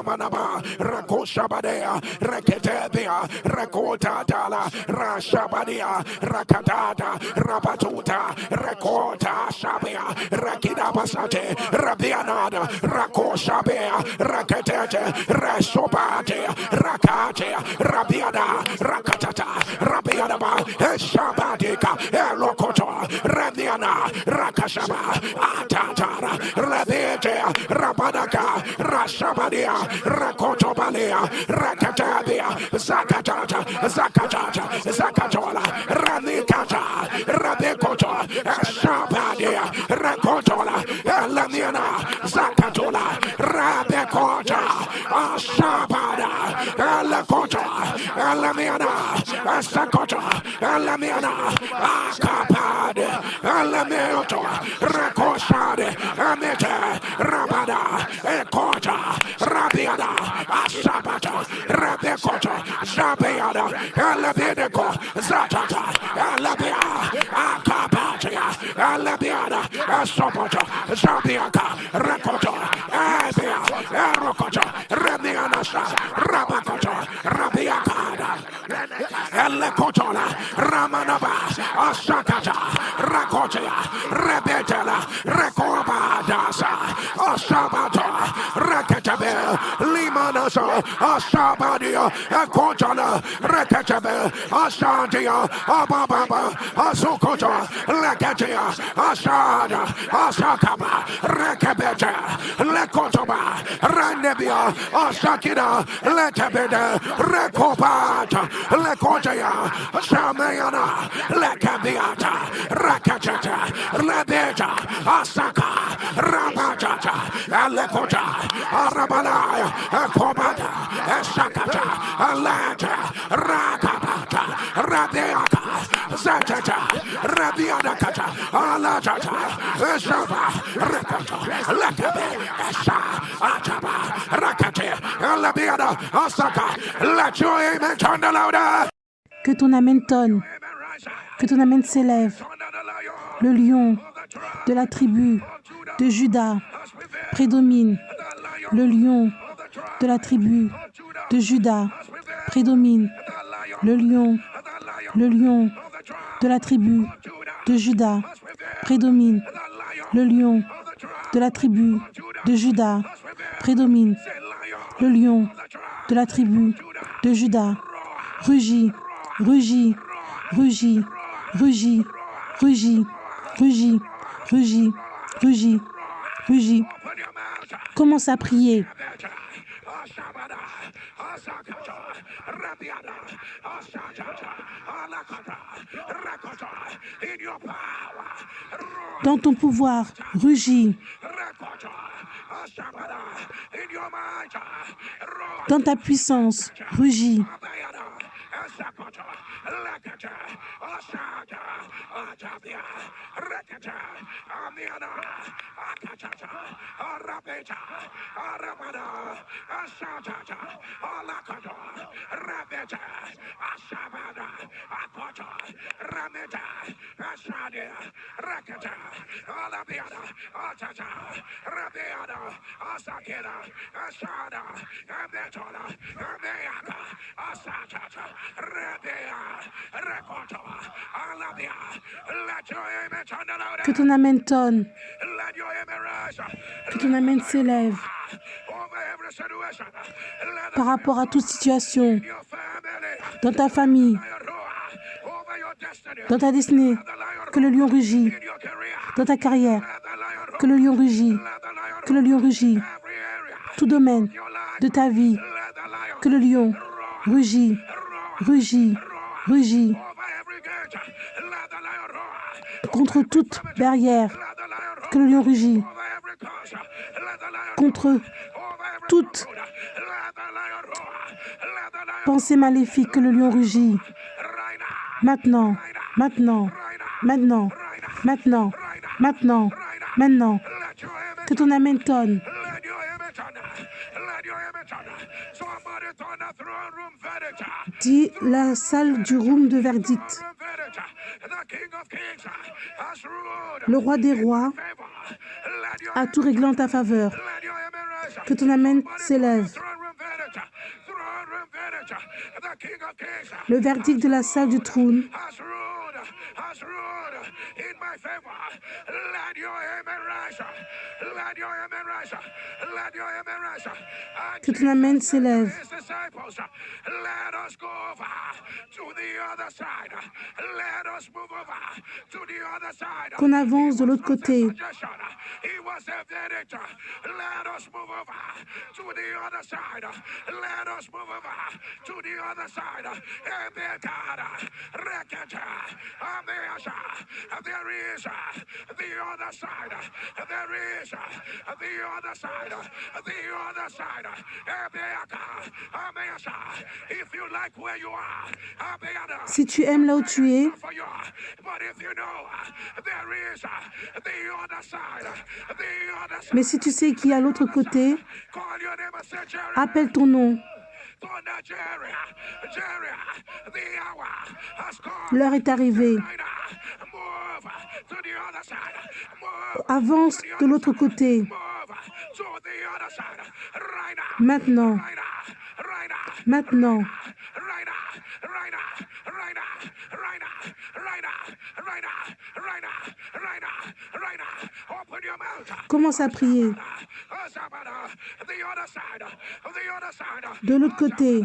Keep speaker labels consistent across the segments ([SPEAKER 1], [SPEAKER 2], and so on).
[SPEAKER 1] Ramanaba, Rakoshabadea, Raketebia, Rakotadala, Rashabadia, Rakadada, Rabatuta, Rakota Shabia, Rakidabasate, Rabianada, Rakoshabea, Raketete, Resobate, Rakate, Rabiana, Rakatata, Rabianaba, Shabadika, Elokoto, Rabiana, Rakashaba, Atatara, Rabete, Rabanaka, Rashabadia, Rakotobalia, Rakatabia, Zakatata, Zakatata, Zakatola, Ranikata, Rabekoto, Shabadia, Rakotola, Elamiana, Zakatola, Rabekota, Shabada, Elakota, Elamiana, Sakota, Elamiana, Akapad, Elameoto, Rakoshade, Amete, Rabada, Ekota, Rabiada, Asabata, Rabekota, Zabeada, Elabedeko, Zatata, Elabia, Akapatia, Elabiada, Asopota, Zabiaka, Rakota, Abia, Erokota, Remianasa, Rabakota, Rabiakada, Elekotola, Ramanaba, Asakata, Rakotia, Rebetela, Rekobadasa, Asabata, Rakatabel, Limanasa, Asabadia, Ekotala, Rakatabel, Asantia, Ababa, Asokota, Lakatia, Asada, Asakaba, Rekabeta, Lekotoba, Randebia, Asakida, Letabeda, Rekobata, Lekotia, Samayana, Lekabiata, Rakachata, Labeta, Asaka, Rabatata, Alekota, Arabalaya, Akobata, Asakata, Alata, Rakabata, Rabeaka, Zatata, Rabianakata, Alatata, Esaba, Rekota, Lekabe, Esa, Ataba, Rakate, Alabiana, Asaka, let your amen turn the louder.
[SPEAKER 2] Que ton amen tonne, que ton amen s'élève. Le lion de la tribu de Juda prédomine. Le lion de la tribu de Juda prédomine. Le lion de la tribu de Juda prédomine. Le lion de la tribu de Juda prédomine. Le lion de la tribu de Juda rugit, rugit, rugit, rugit, rugit, rugit, rugit, rugit, rugit. Commence à prier. Dans ton pouvoir, rugis. Dans ta puissance, rugis. Que ton amen tonne, que ton amen s'élève par rapport à toute situation, dans ta famille, dans ta destinée, que le lion rugit, dans ta carrière, que le lion rugit, que le lion rugit, tout domaine de ta vie, que le lion rugit, rugit, rugit, contre toute barrière, que le lion rugit, contre toute pensée maléfique, que le lion rugit. Maintenant, maintenant, maintenant, maintenant, maintenant, maintenant, que ton amen tonne. Dis la salle du room de verdict. Le roi des rois a tout réglé en ta faveur. Que ton amen s'élève. Le verdict de la salle du trône que ton amen s'élève. Qu'on avance de l'autre côté. Si tu aimes là où tu es, mais si tu sais qu'il y a l'autre côté, appelle ton nom. L'heure est arrivée. Avance de l'autre côté. Maintenant. Maintenant. Commence à prier. De l'autre côté.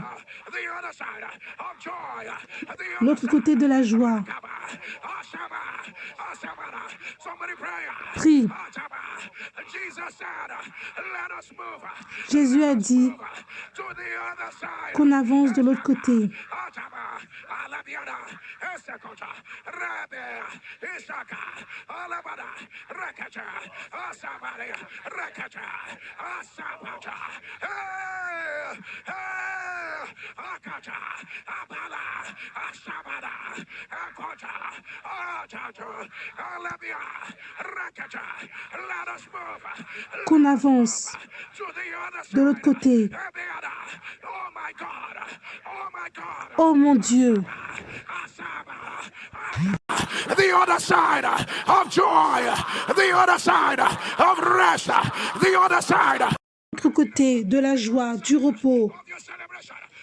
[SPEAKER 2] L'autre côté de la joie. Prie. Jésus a dit qu'on avance de l'autre côté. Qu'on avance de l'autre côté. Oh mon Dieu.
[SPEAKER 1] The other side of joy, the other side of rest, the other side.
[SPEAKER 2] L'autre côté de la joie, du repos,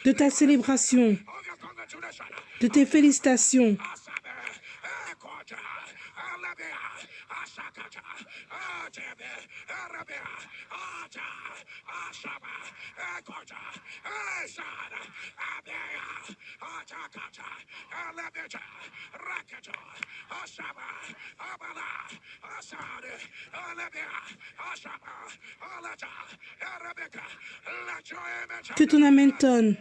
[SPEAKER 2] de ta célébration, de tes félicitations. Que ton amen tonne.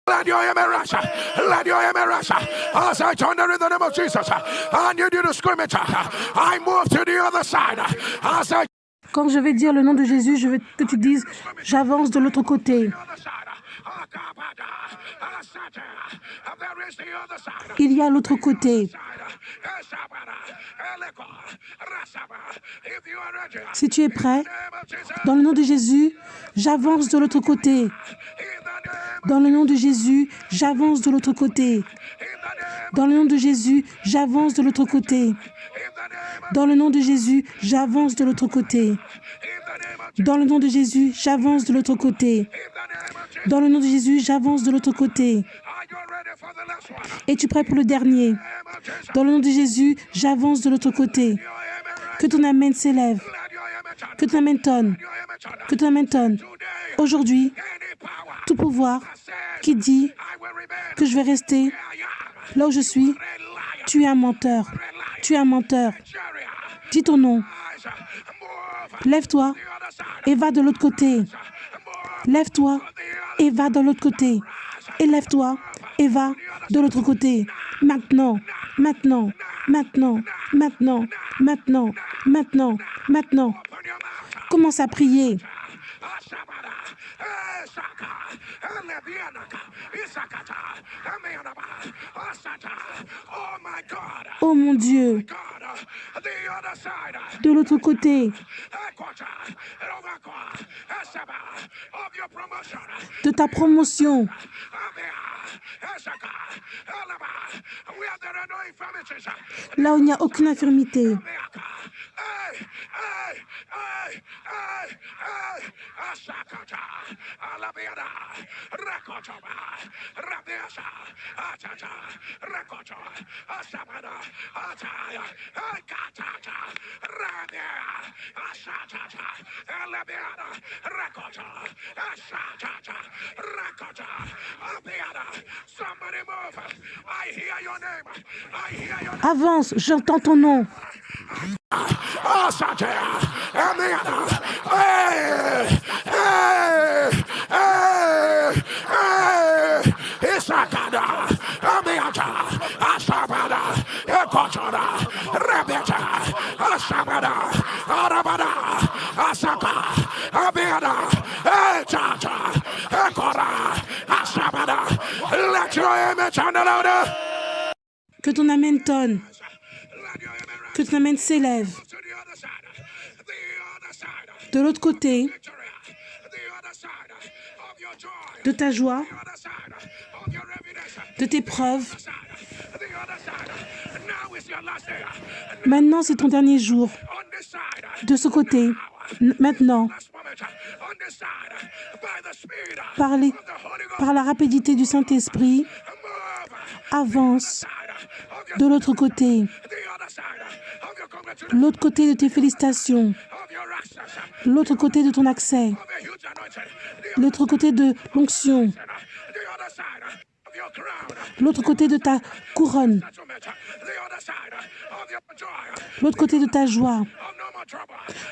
[SPEAKER 1] Let your amen rush. Let your amen rush. As I turn in the name of Jesus, I need you to scream it. I move to the other side. As I
[SPEAKER 2] Quand je vais dire le nom de Jésus, je veux que tu dises, j'avance de l'autre côté. Il y a l'autre côté. Si tu es prêt, dans le nom de Jésus, j'avance de l'autre côté. Dans le nom de Jésus, j'avance de l'autre côté. Dans le nom de Jésus, j'avance de l'autre côté. Dans le nom de Jésus, j'avance de l'autre côté. Dans le nom de Jésus, j'avance de l'autre côté. Dans le nom de Jésus, j'avance de l'autre côté. Es-tu prêt pour le dernier? Dans le nom de Jésus, j'avance de l'autre côté. Que ton amen s'élève. Que ton amen tonne. Que ton amen tonne. Aujourd'hui, tout pouvoir qui dit que je vais rester là où je suis, tu es un menteur. Tu es un menteur. Dis ton nom. Lève-toi et va de l'autre côté. Lève-toi et va de l'autre côté. Et lève-toi et va de l'autre côté. Maintenant, maintenant, maintenant, maintenant, maintenant, maintenant, maintenant. Commence à prier. Oh mon Dieu, de l'autre côté de ta promotion, Là où il n'y a aucune infirmité.
[SPEAKER 1] Somebody move. I hear your name. I hear your name.
[SPEAKER 2] Avance, j'entends ton nom.
[SPEAKER 1] Oh, Santa, and the other. Hey, hey, hey, hey. Isakada, and the other. Asabada, Ekochada, Rebeta, Asabada, Arabada, Asaka, Abiada, Echacha, Ekora, Asabada. Let your image on the louder.
[SPEAKER 2] Que ton amen tonne. Que ton amen s'élève. De l'autre côté de ta joie, de tes preuves. Maintenant, c'est ton dernier jour. De ce côté, maintenant, par la rapidité du Saint-Esprit, avance de l'autre côté. L'autre côté de tes félicitations. L'autre côté de ton accès. L'autre côté de l'onction. L'autre côté de ta couronne. L'autre côté de ta joie.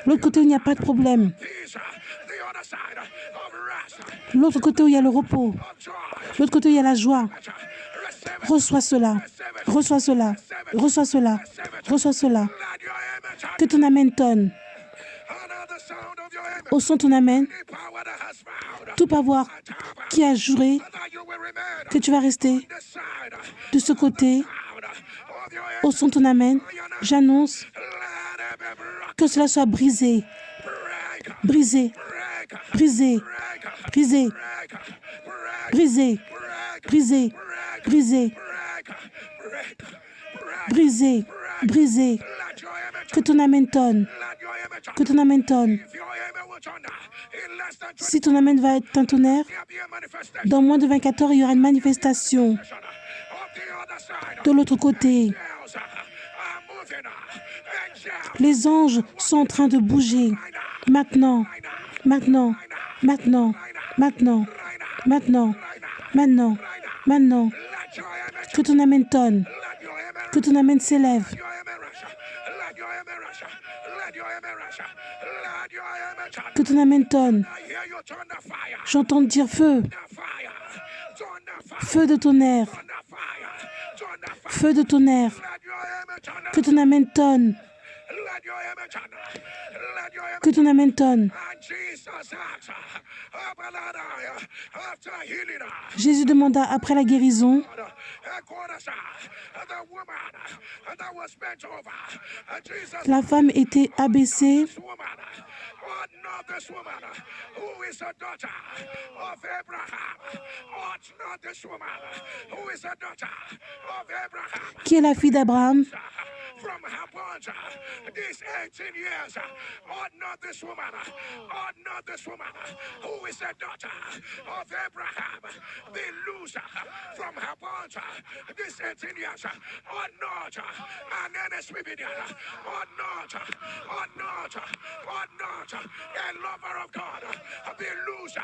[SPEAKER 2] L'autre côté où il n'y a pas de problème. L'autre côté où il y a le repos. L'autre côté où il y a la joie. Reçois cela. Reçois cela. Reçois cela. Reçois cela. Que ton amen tonne. Au son ton amen, tout pouvoir qui a juré que tu vas rester de ce côté, au son ton amen, j'annonce que cela soit brisé, brisé, brisé, brisé, brisé, brisé, brisé, brisé, brisé. Que ton amen tonne. Que ton amen tonne. Si ton amen va être un tonnerre, dans moins de 24 heures, il y aura une manifestation. De l'autre côté, les anges sont en train de bouger. Maintenant, maintenant, maintenant, maintenant, maintenant, maintenant, maintenant. Que ton amen tonne. Que ton amen s'élève. Que ton amen tonne. J'entends dire feu. Feu de tonnerre. Feu de tonnerre. Que ton amen tonne. Que ton amen tonne. Jésus demanda après la guérison, la femme était abaissée. Qui est la fille d'Abraham?
[SPEAKER 1] From her bunch, these 18 years, ought not this woman who is a daughter of Abraham be loose from her bunch, these 18 years, ought not, and then a sweeping, ought not, a lover of God be loose, a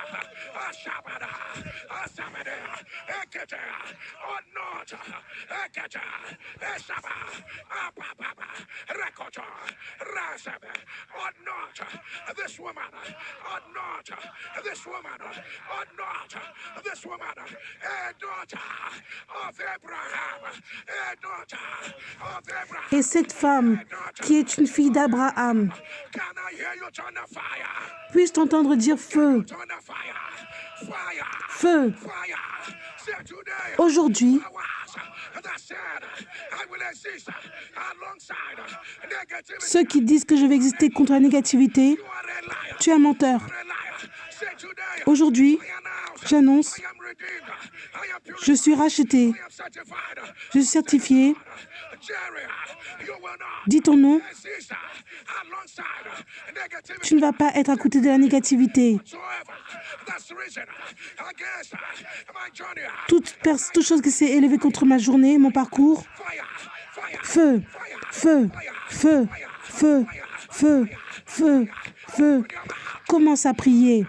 [SPEAKER 1] Shabada, a Samada, a Keta, ought not, a Keta, a Shabba, a Papa, Rekoto, Rasabe, ought not this woman, ought not this woman, ought not this woman, a daughter of Abraham, a daughter of Abraham.
[SPEAKER 2] Et cette femme, qui est une fille d'Abraham, puisse t'entendre dire feu, feu. Aujourd'hui, ceux qui disent que je vais exister contre la négativité, tu es un menteur. Aujourd'hui, j'annonce, je suis racheté, je suis certifié. Dis ton nom. Tu ne vas pas être à côté de la négativité. Toute chose qui s'est élevée contre ma journée, mon parcours, feu, feu, feu, feu, feu, feu, feu. Commence à prier.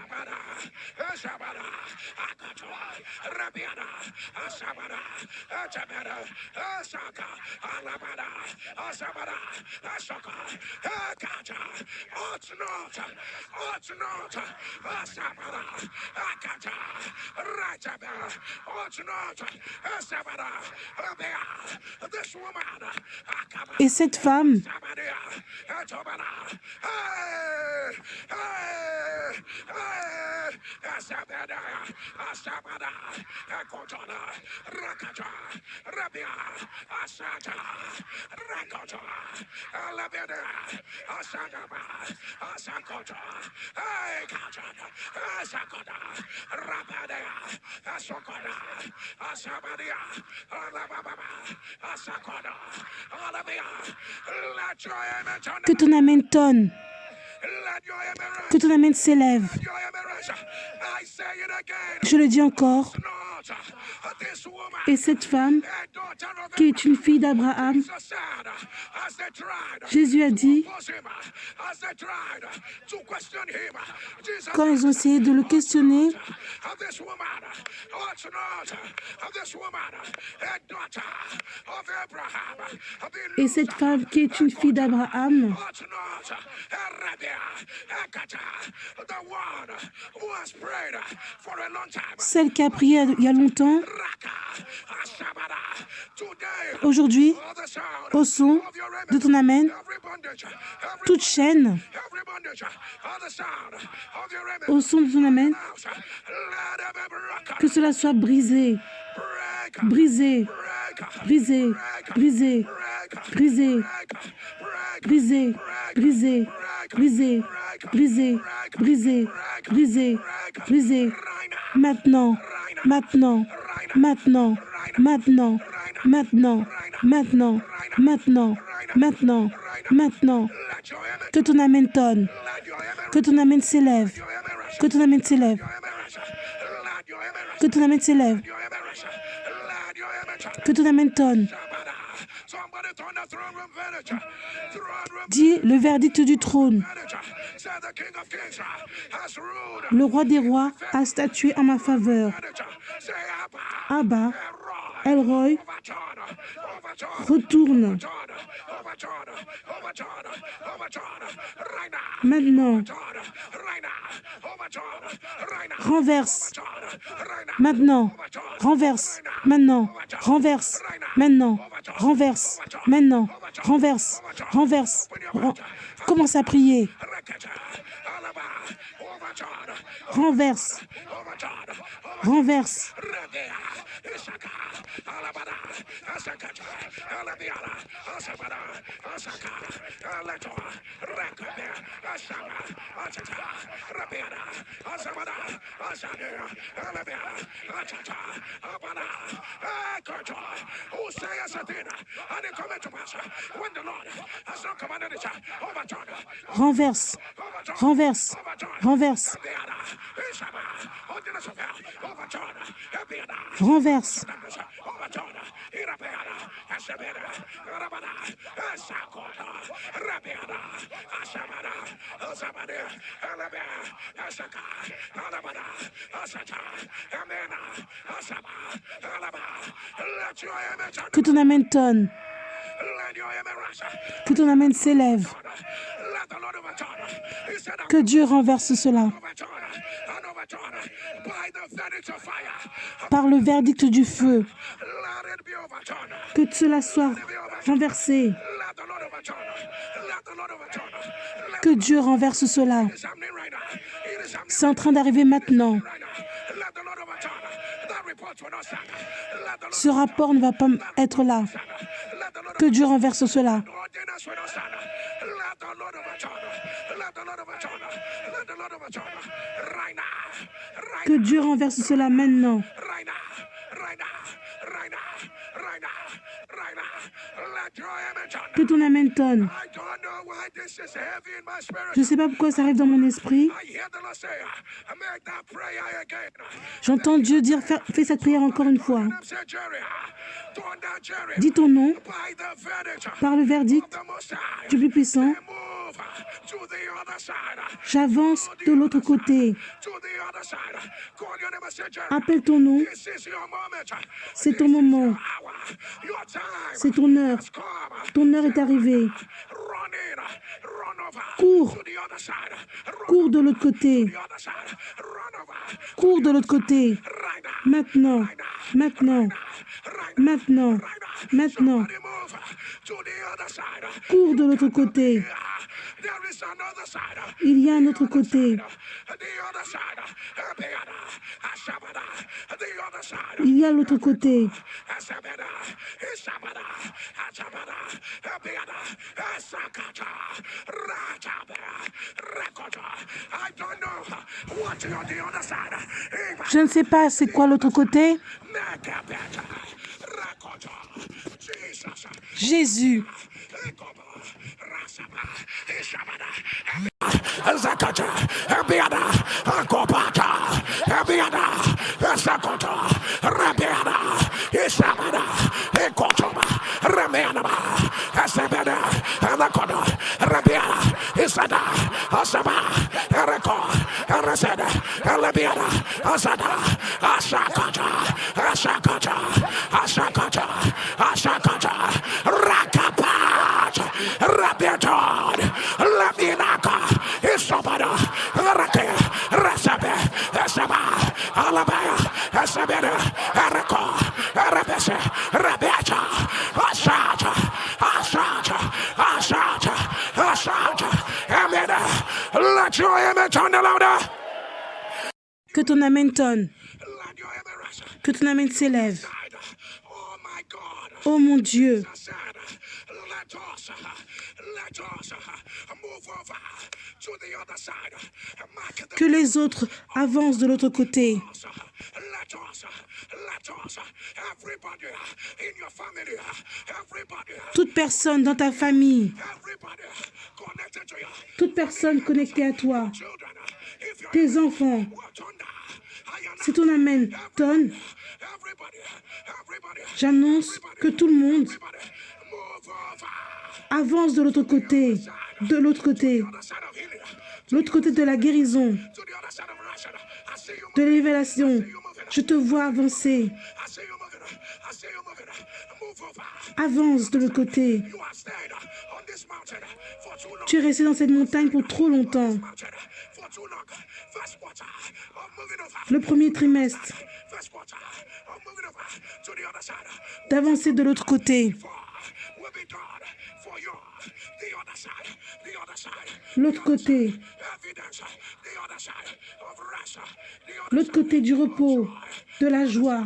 [SPEAKER 2] Et cette femme que ton amen tonne, que ton amen s'élève. Je le dis encore. Et cette femme, qui est une fille d'Abraham, Jésus a dit, quand ils ont essayé de le questionner, et cette femme qui est une fille d'Abraham, celle qui a prié il y a longtemps, aujourd'hui, au son de ton amen, toute chaîne, au son de ton amen, que cela soit brisé, brisé, brisé, brisé, brisé, brisé, brisé, brisé, brisé, brisé, brisé, brisé, maintenant, maintenant, maintenant, maintenant, maintenant, maintenant, maintenant, maintenant, maintenant, que ton amen tonne, que ton amen s'élève, que ton amen s'élève, que ton amen s'élève, que ton amen tonne. Dis le verdict du trône. Le roi des rois a statué en ma faveur. Abba, Elroy, retourne. Maintenant, renverse. Maintenant, renverse. Maintenant, renverse. Maintenant, renverse. Maintenant, renverse. Renverse. Commence à prier. Renverse. Renverse. Renverse. Renverse. Renverse. Renverse. Que ton amen tonne. Que ton amen s'élève. Que Dieu renverse cela. Par le verdict du feu. Que cela soit renversé. Que Dieu renverse cela. C'est en train d'arriver maintenant. Ce rapport ne va pas être là. Que Dieu renverse cela. Que Dieu renverse cela maintenant.
[SPEAKER 1] Right now. Right now. Right now. Right now. Right now. Let your amen turn.
[SPEAKER 2] Que ton amen tonne.
[SPEAKER 1] I don't know why this is heavy in my spirit.
[SPEAKER 2] Je ne sais pas pourquoi ça arrive dans mon esprit.
[SPEAKER 1] I hear the Lord say, make that prayer again.
[SPEAKER 2] J'entends Dieu dire, fais cette prière encore une fois. Dis ton nom
[SPEAKER 1] By the verdict
[SPEAKER 2] par le verdict
[SPEAKER 1] of the Most High,
[SPEAKER 2] du plus puissant.
[SPEAKER 1] move to the other side.
[SPEAKER 2] J'avance de l'autre côté.
[SPEAKER 1] To the other side. Call your name and say, Jerry,
[SPEAKER 2] Appelle ton nom.
[SPEAKER 1] this is your moment.
[SPEAKER 2] C'est ton moment.
[SPEAKER 1] Hour. Your time.
[SPEAKER 2] C'est ton heure.
[SPEAKER 1] Come.
[SPEAKER 2] Ton heure est arrivée.
[SPEAKER 1] Run in. Run over.
[SPEAKER 2] Cours.
[SPEAKER 1] To the other side. Run
[SPEAKER 2] Cours de l'autre côté.
[SPEAKER 1] to the other side. Run over.
[SPEAKER 2] Cours de l'autre côté.
[SPEAKER 1] Right now.
[SPEAKER 2] Maintenant. Maintenant.
[SPEAKER 1] Right now.
[SPEAKER 2] Maintenant. Maintenant.
[SPEAKER 1] Somebody move to the other side.
[SPEAKER 2] Cours de l'autre côté.
[SPEAKER 1] There is another side.
[SPEAKER 2] Il y a un autre côté.
[SPEAKER 1] The other side. The other side.
[SPEAKER 2] Il y a l'autre côté.
[SPEAKER 1] I don't know what on the other side.
[SPEAKER 2] Je ne sais pas c'est quoi l'autre côté. Jésus.
[SPEAKER 1] Zakata, Abiada, Akopata, Abiada, Sakota, Rabiada, Isabada, Ekotoma, Ramianaba, Asabada, Anakoda, Rabiada, Isada, Asaba, Ereko, Arasada, Alabiada, Asada, Asakata, Asakata, Asakata, Asakata, Rakapat, Rabiatod, Laminaka, Isabada, Rake, Rasabe, Asaba, Alabaya, Asabeda, Ereko, Arabese, Rabiata, Asata, Asata, Asata, Asata, Ameda, let your image on the louder.
[SPEAKER 2] Que ton amen tonne.
[SPEAKER 1] Let your image rise.
[SPEAKER 2] Que ton amen s'élève.
[SPEAKER 1] Oh my God.
[SPEAKER 2] Oh mon Dieu.
[SPEAKER 1] Said, let us move over to the other side. Mark the
[SPEAKER 2] Que les autres avancent de l'autre côté.
[SPEAKER 1] let us, everybody in your family, everybody,
[SPEAKER 2] Toute personne dans ta famille.
[SPEAKER 1] everybody connected to you,
[SPEAKER 2] Toute personne connectée à toi.
[SPEAKER 1] children, if you're
[SPEAKER 2] Tes enfants.
[SPEAKER 1] thunder,
[SPEAKER 2] Si ton amen tonne,
[SPEAKER 1] everybody,
[SPEAKER 2] j'annonce que tout le monde
[SPEAKER 1] move over
[SPEAKER 2] avance de l'autre côté. De l'autre côté.
[SPEAKER 1] the side of healing,
[SPEAKER 2] L'autre côté de la guérison.
[SPEAKER 1] to the other side of Russia. I see you,
[SPEAKER 2] De l'élévation. Je te vois avancer.
[SPEAKER 1] I see you moving, I see you moving. Move over.
[SPEAKER 2] Avance de l'autre côté.
[SPEAKER 1] You have stayed on this mountain for too long.
[SPEAKER 2] Tu es resté dans cette montagne pour trop longtemps.
[SPEAKER 1] Mountain for too long. First quarter of moving over.
[SPEAKER 2] Le premier trimestre,
[SPEAKER 1] First quarter of moving over to the other side.
[SPEAKER 2] d'avancer de l'autre côté.
[SPEAKER 1] For will be done for you. The other side. The other side.
[SPEAKER 2] L'autre côté.
[SPEAKER 1] Evidence. The other side of Russia. The other
[SPEAKER 2] L'autre côté du repos, de la joie,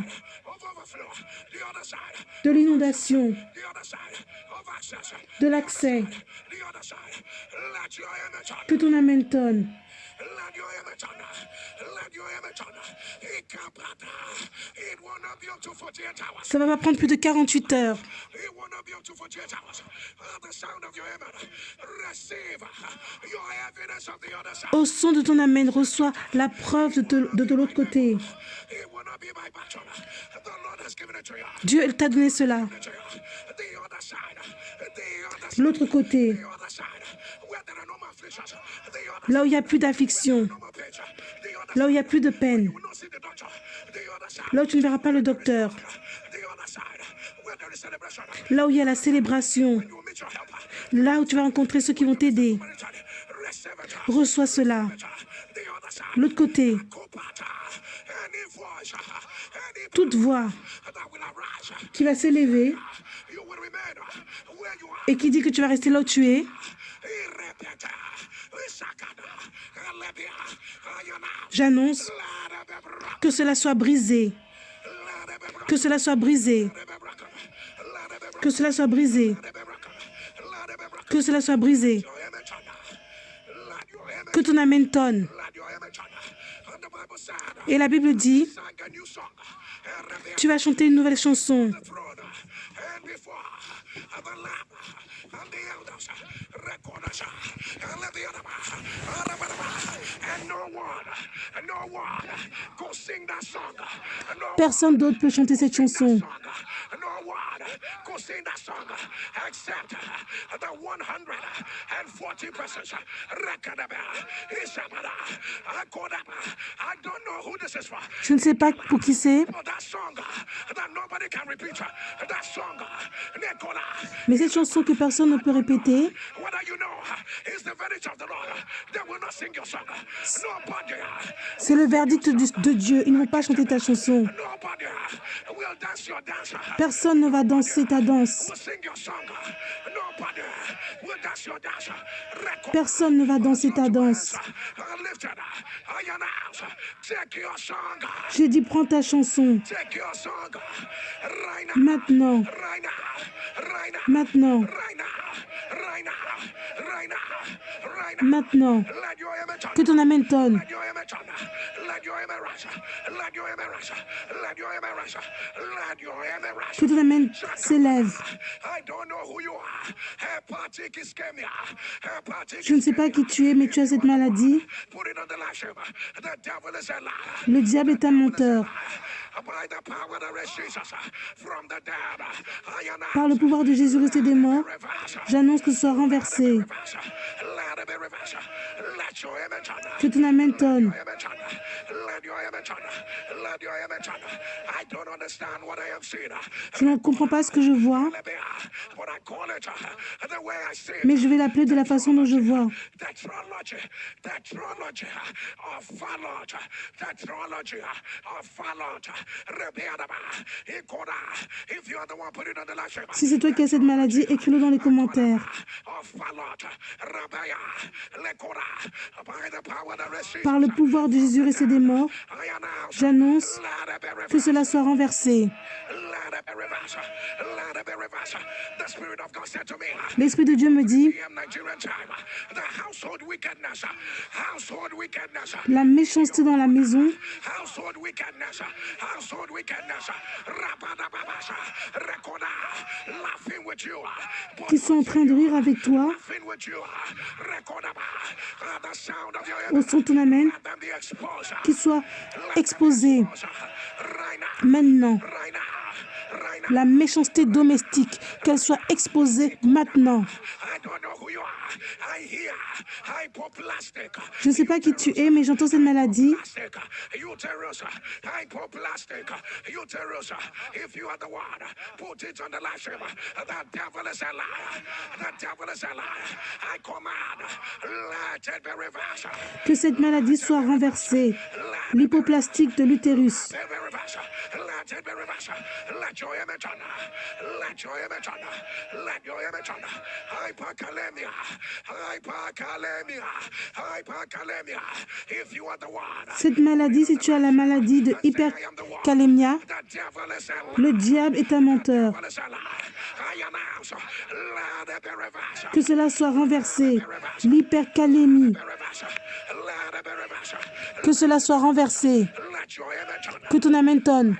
[SPEAKER 1] of overflow. The other side.
[SPEAKER 2] de l'inondation,
[SPEAKER 1] The other side of access.
[SPEAKER 2] de l'accès.
[SPEAKER 1] The other side. Let your image on.
[SPEAKER 2] Que ton amen tonne.
[SPEAKER 1] Let your image on. Let your image on. It will not be up to 48 hours.
[SPEAKER 2] Ça va pas prendre plus de 48 heures.
[SPEAKER 1] It will not be up to 48 hours. The sound of your amen. Receive your evidence of the other side.
[SPEAKER 2] Au son de ton amen, reçois la preuve de l'autre côté.
[SPEAKER 1] It will not be by battle. The Lord has given it to you.
[SPEAKER 2] Dieu, elle t'a donné cela.
[SPEAKER 1] The other side. The other side.
[SPEAKER 2] L'autre côté,
[SPEAKER 1] The other side. Where there are no more afflictions. The other
[SPEAKER 2] là où il n'y a plus d'affliction,
[SPEAKER 1] no more pain. The other
[SPEAKER 2] là où il n'y a plus de peine,
[SPEAKER 1] will not see the doctor. The other side.
[SPEAKER 2] là où tu ne verras pas le docteur,
[SPEAKER 1] The other side. Where there is celebration.
[SPEAKER 2] là où il y a la célébration,
[SPEAKER 1] You will meet your helper.
[SPEAKER 2] là où tu vas rencontrer ceux qui vont t'aider.
[SPEAKER 1] Receive it.
[SPEAKER 2] Reçois cela.
[SPEAKER 1] The other side.
[SPEAKER 2] L'autre côté,
[SPEAKER 1] Kopata. Any voice. Any
[SPEAKER 2] toute voix
[SPEAKER 1] that will arise.
[SPEAKER 2] qui va s'élever
[SPEAKER 1] You will remain where you are.
[SPEAKER 2] et qui dit que tu vas rester là où tu es,
[SPEAKER 1] Irrepeta. Isakada. Alebia. Ayana.
[SPEAKER 2] j'annonce que cela soit brisé, que cela soit brisé, que cela soit brisé, que cela soit brisé, que ton amen tonne. Et la Bible dit, tu vas chanter une nouvelle chanson. Personne d'autre peut chanter cette chanson. Je ne sais pas pour qui c'est, mais cette chanson que personne ne peut répéter, c'est le verdict de Dieu. Ils ne vont pas chanter ta chanson. Personne ne va danser ta danse. Personne ne va danser ta danse. J'ai dit, prends ta chanson. Maintenant. Maintenant. Maintenant. Que ton amen tonne. Que ton amen s'élève. Je ne sais pas qui tu es, mais tu as cette maladie. Le diable est un menteur. Par le pouvoir de Jésus resté des morts, j'annonce que ce soit renversé. Que ton amen tonne. Je ne comprends pas ce que je vois, mais je vais l'appeler de la façon dont je vois. Si c'est toi qui as cette maladie, écris-le dans les commentaires. Par le pouvoir de Jésus resté des morts, j'annonce que cela soit renversé. L'Esprit de Dieu me dit, la méchanceté dans la maison, qui sont en train de rire avec toi, au son de ton amen, qui soient exposés maintenant. La méchanceté domestique, qu'elle soit exposée maintenant. Je ne sais pas qui tu es, mais j'entends cette maladie. Que cette maladie soit renversée. L'hypoplastique de l'utérus. Cette maladie, si tu as la maladie de hypercalémia, le diable est un menteur. Que cela soit renversé. L'hypercalémie. Que cela soit renversé. Que ton amen tonne.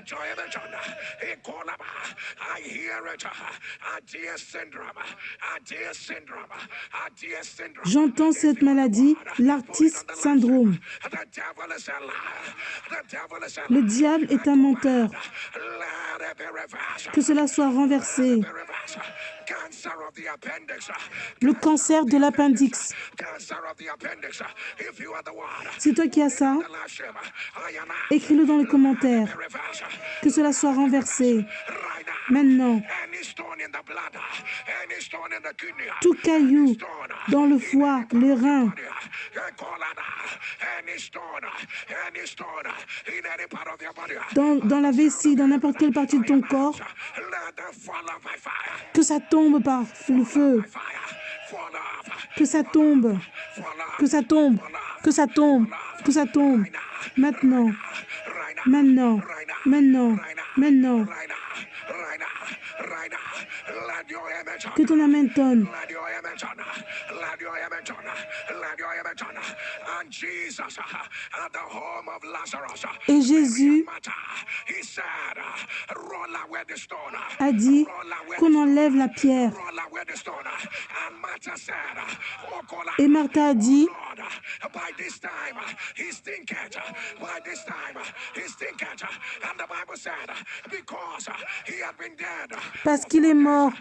[SPEAKER 2] J'entends cette maladie, l'artiste syndrome. Le diable est un menteur. Que cela soit renversé. Le cancer de l'appendix. C'est toi qui as ça. Écris-le dans les commentaires. Que cela soit renversé. Maintenant. Tout caillou dans le foie, le rein. Dans la vessie, dans n'importe quelle partie de ton corps. Que ça tombe par le feu. Que ça tombe. Que ça tombe. Que ça tombe. Que ça tombe. Maintenant. Maintenant. Maintenant. Maintenant. Que ton amen tonne. Et Jésus a dit qu'on enlève la pierre. Et Marthe a dit, parce qu'il est mort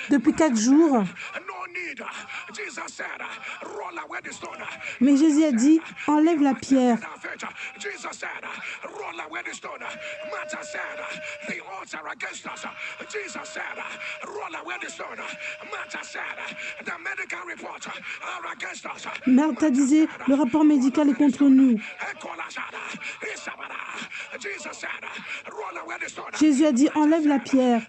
[SPEAKER 2] depuis 4 jours. Mais Jésus a dit, enlève la pierre. Marthe disait, le rapport médical est contre nous. Jésus a dit, enlève la pierre.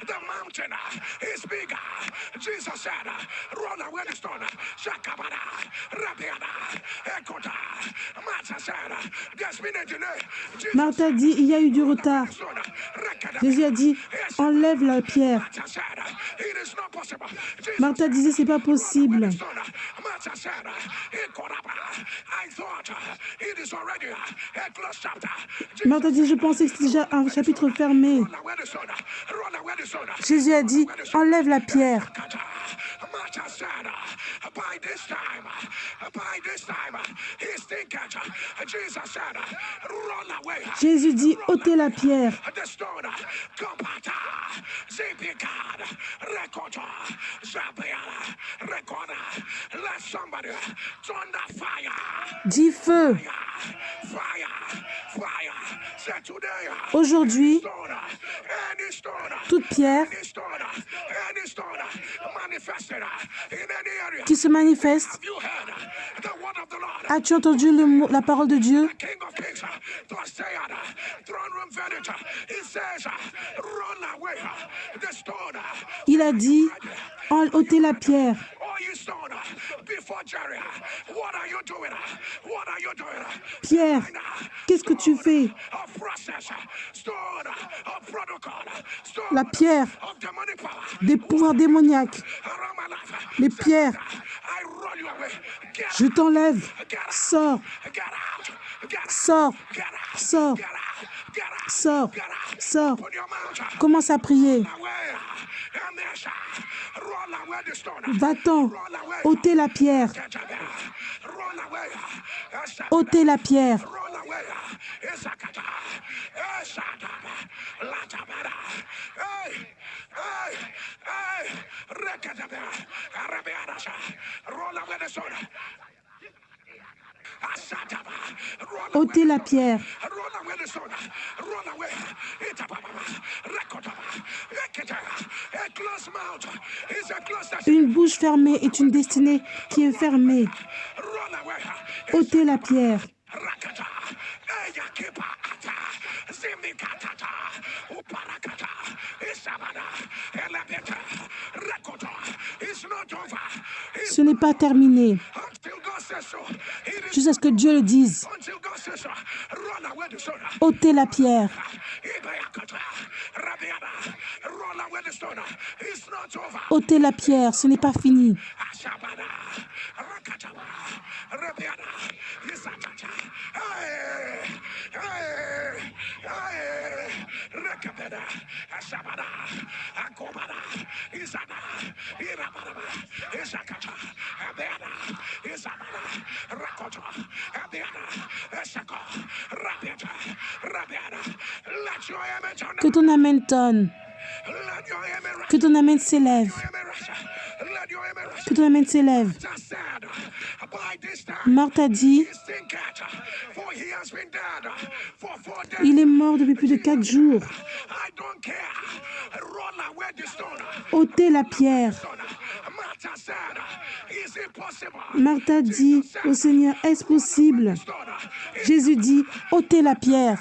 [SPEAKER 2] Marthe a dit, il y a eu du retard. Jésus a dit, enlève la pierre. Marthe disait, c'est pas possible. Marthe dit, je pensais que c'était déjà un chapitre fermé. Jésus a dit, enlève la pierre. Jésus dit, ôtez la pierre. Dis feu. Aujourd'hui, toute pierre qui se manifeste, as-tu entendu la parole de Dieu? Il a dit, ôtez la pierre. Pierre, qu'est-ce que tu fais? La pierre des pouvoirs démoniaques. Les pierres, je t'enlève. Sors. Sors. Sors. Sors. Sors. Commence à prier. Va-t'en. Ôtez la pierre. Ôtez la pierre. Ôtez la pierre. Une bouche fermée est une destinée qui est fermée. Ôtez la pierre. Ce n'est pas terminé. Jusqu'à ce que Dieu le dise. Ôtez la pierre. Ôtez la pierre, ce n'est pas fini. Que ton amen tonne. Que ton amen s'élève. Que ton amen s'élève. Marthe a dit, il est mort depuis plus de 4 jours. Ôtez la pierre. Marthe a dit au Seigneur, est-ce possible? Jésus dit, ôtez la pierre.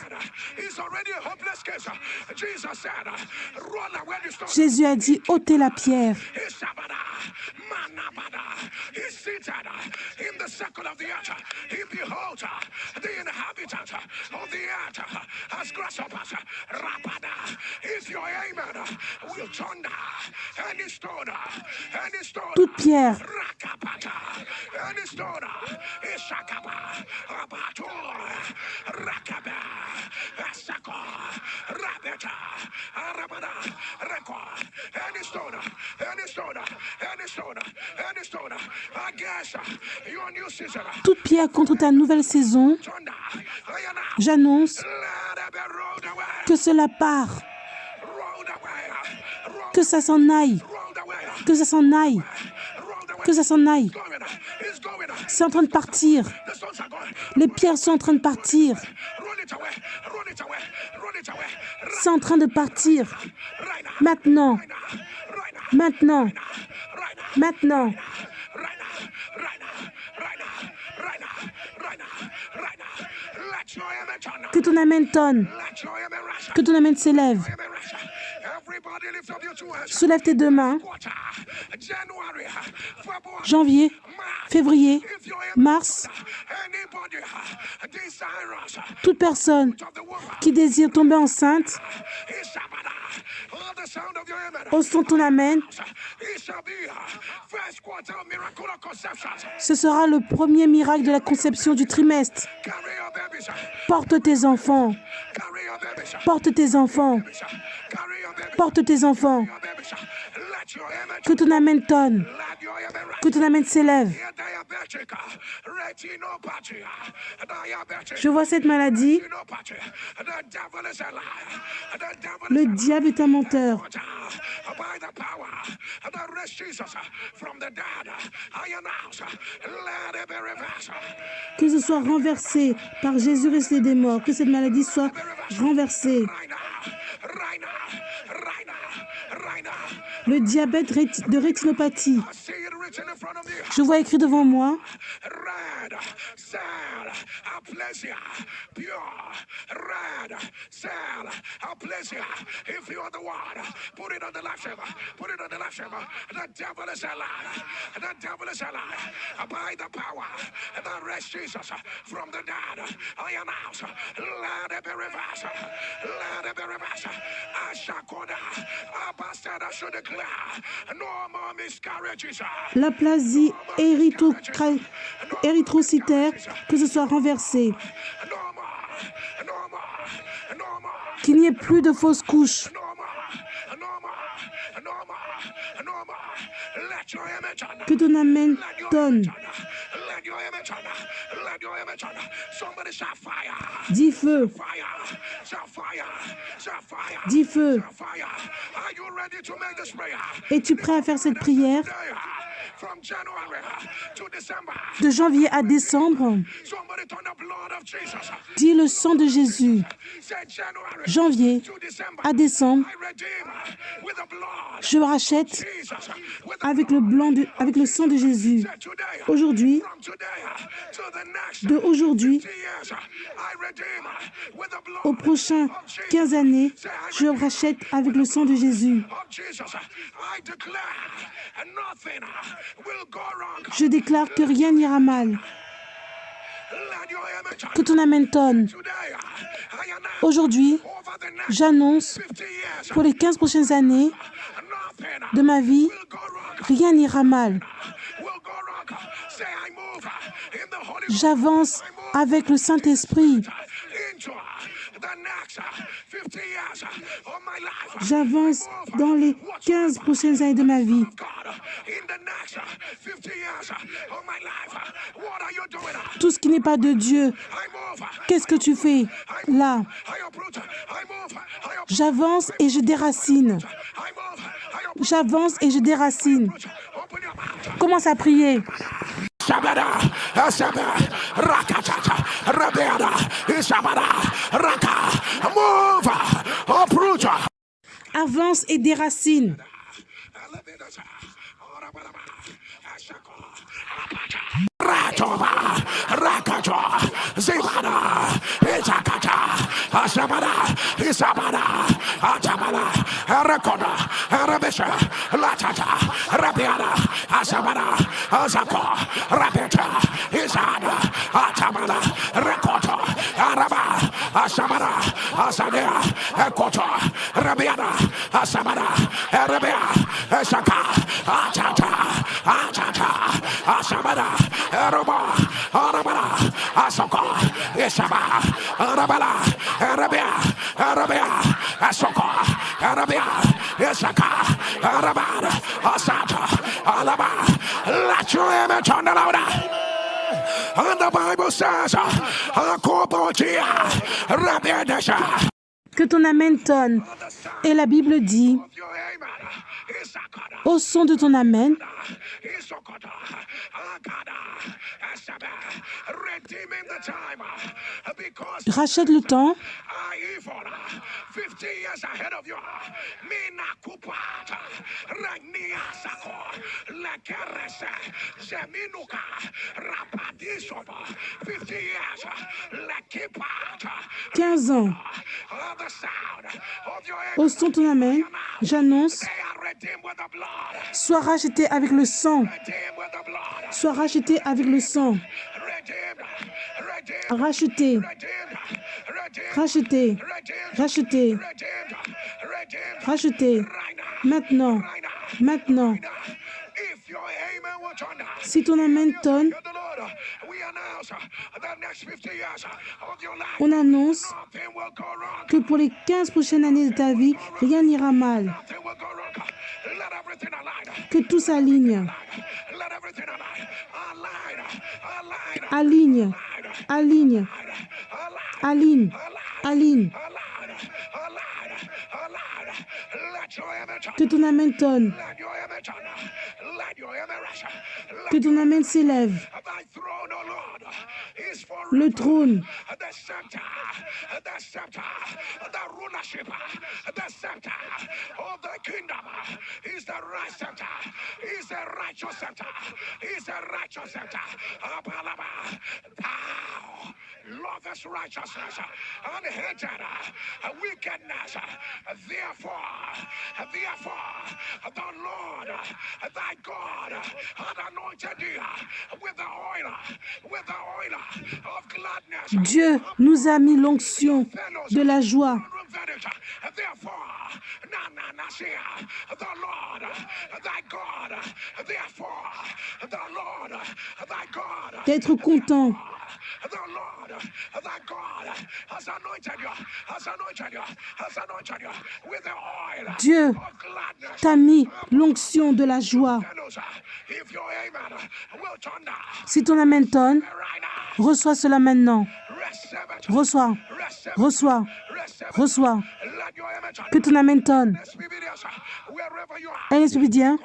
[SPEAKER 2] Jésus a dit, ôtez la pierre. Toute pierre
[SPEAKER 1] Akapata, Anistona, Ishakaba, Abator, Rakaba, Asako, Rabeta, Arabada, Record, Anistona, I guess your new season.
[SPEAKER 2] Toute pierre contre ta nouvelle saison, j'annonce que cela part, que ça s'en aille, que ça s'en aille, que ça s'en aille. C'est en train de partir. Les pierres sont en train de partir. C'est en train de partir. Maintenant. Maintenant. Maintenant. Que ton amen tonne. Que ton amen s'élève. Soulève tes deux mains. Janvier, février, mars. Toute personne qui désire tomber enceinte, au son de ton amen, ce sera le premier miracle de la conception du trimestre. Porte tes enfants. Porte tes enfants. Porte tes enfants. Que ton amen tonne. Que ton amen s'élève. Je vois cette maladie. Le diable est un menteur. Que ce soit renversé par Jésus ressuscité des morts. Que cette maladie soit renversée. Le diabète de rétinopathie. Je vois écrit devant moi. L'aplasie érythrocytaire, que ce soit renversé. Qu'il n'y ait plus de fausses couches. Que ton amen tonne. Dis feu. Dis feu. Es-tu prêt à faire cette prière? De janvier à décembre, dis le sang de Jésus. Janvier à décembre, je rachète avec le sang de Jésus. Aujourd'hui, de aujourd'hui aux prochains 15 années, je rachète avec le sang de Jésus. Je déclare que rien n'ira mal. Que ton amen tonne. Aujourd'hui, j'annonce pour les 15 prochaines années de ma vie, rien n'ira mal. J'avance avec le Saint-Esprit. J'avance dans les 15 prochaines années de ma vie. Tout ce qui n'est pas de Dieu, qu'est-ce que tu fais là? J'avance et je déracine. J'avance et je déracine. Commence à prier. Avance et déracine.
[SPEAKER 1] Aroba, Arabala, Asoko, Isaba, Arabala, Arabia, Arabia, Asoko, Arabia, Isaka, Arabada, Asata, Alaba, let your image on the louder. And the Bible says,
[SPEAKER 2] que ton amen tonne. Et la Bible dit, au son de ton amen, rachète le temps.
[SPEAKER 1] 50 years ahead of you. Mina kupata. Ragnia sako. Lekerese. Zeminuka. Rapadisoba. 50 years. Lekipata.
[SPEAKER 2] 15 ans. Au son de ton amen, j'annonce, sois racheté avec le sang. Sois racheté avec le sang. Racheté. Racheté. Racheté. Racheté. Maintenant. Maintenant. Si ton amen tonne, on annonce que pour les 15 prochaines années de ta vie, rien n'ira mal. Que tout s'aligne. Aligne. Aligne. Aligne. Aligne. Que ton amen tonne. Que ton amen s'élève. Le trône.
[SPEAKER 1] Loveth righteousness and hated wickedness. Therefore, the Lord thy God had anointed thee with the oil of gladness.
[SPEAKER 2] Dieu nous a mis l'onction de la joie. D'être content. Dieu t'a mis l'onction de la joie. Si ton amen tonne, reçois cela maintenant. Reçois, reçois, reçois. Que ton amen tonne. Un esprit bien,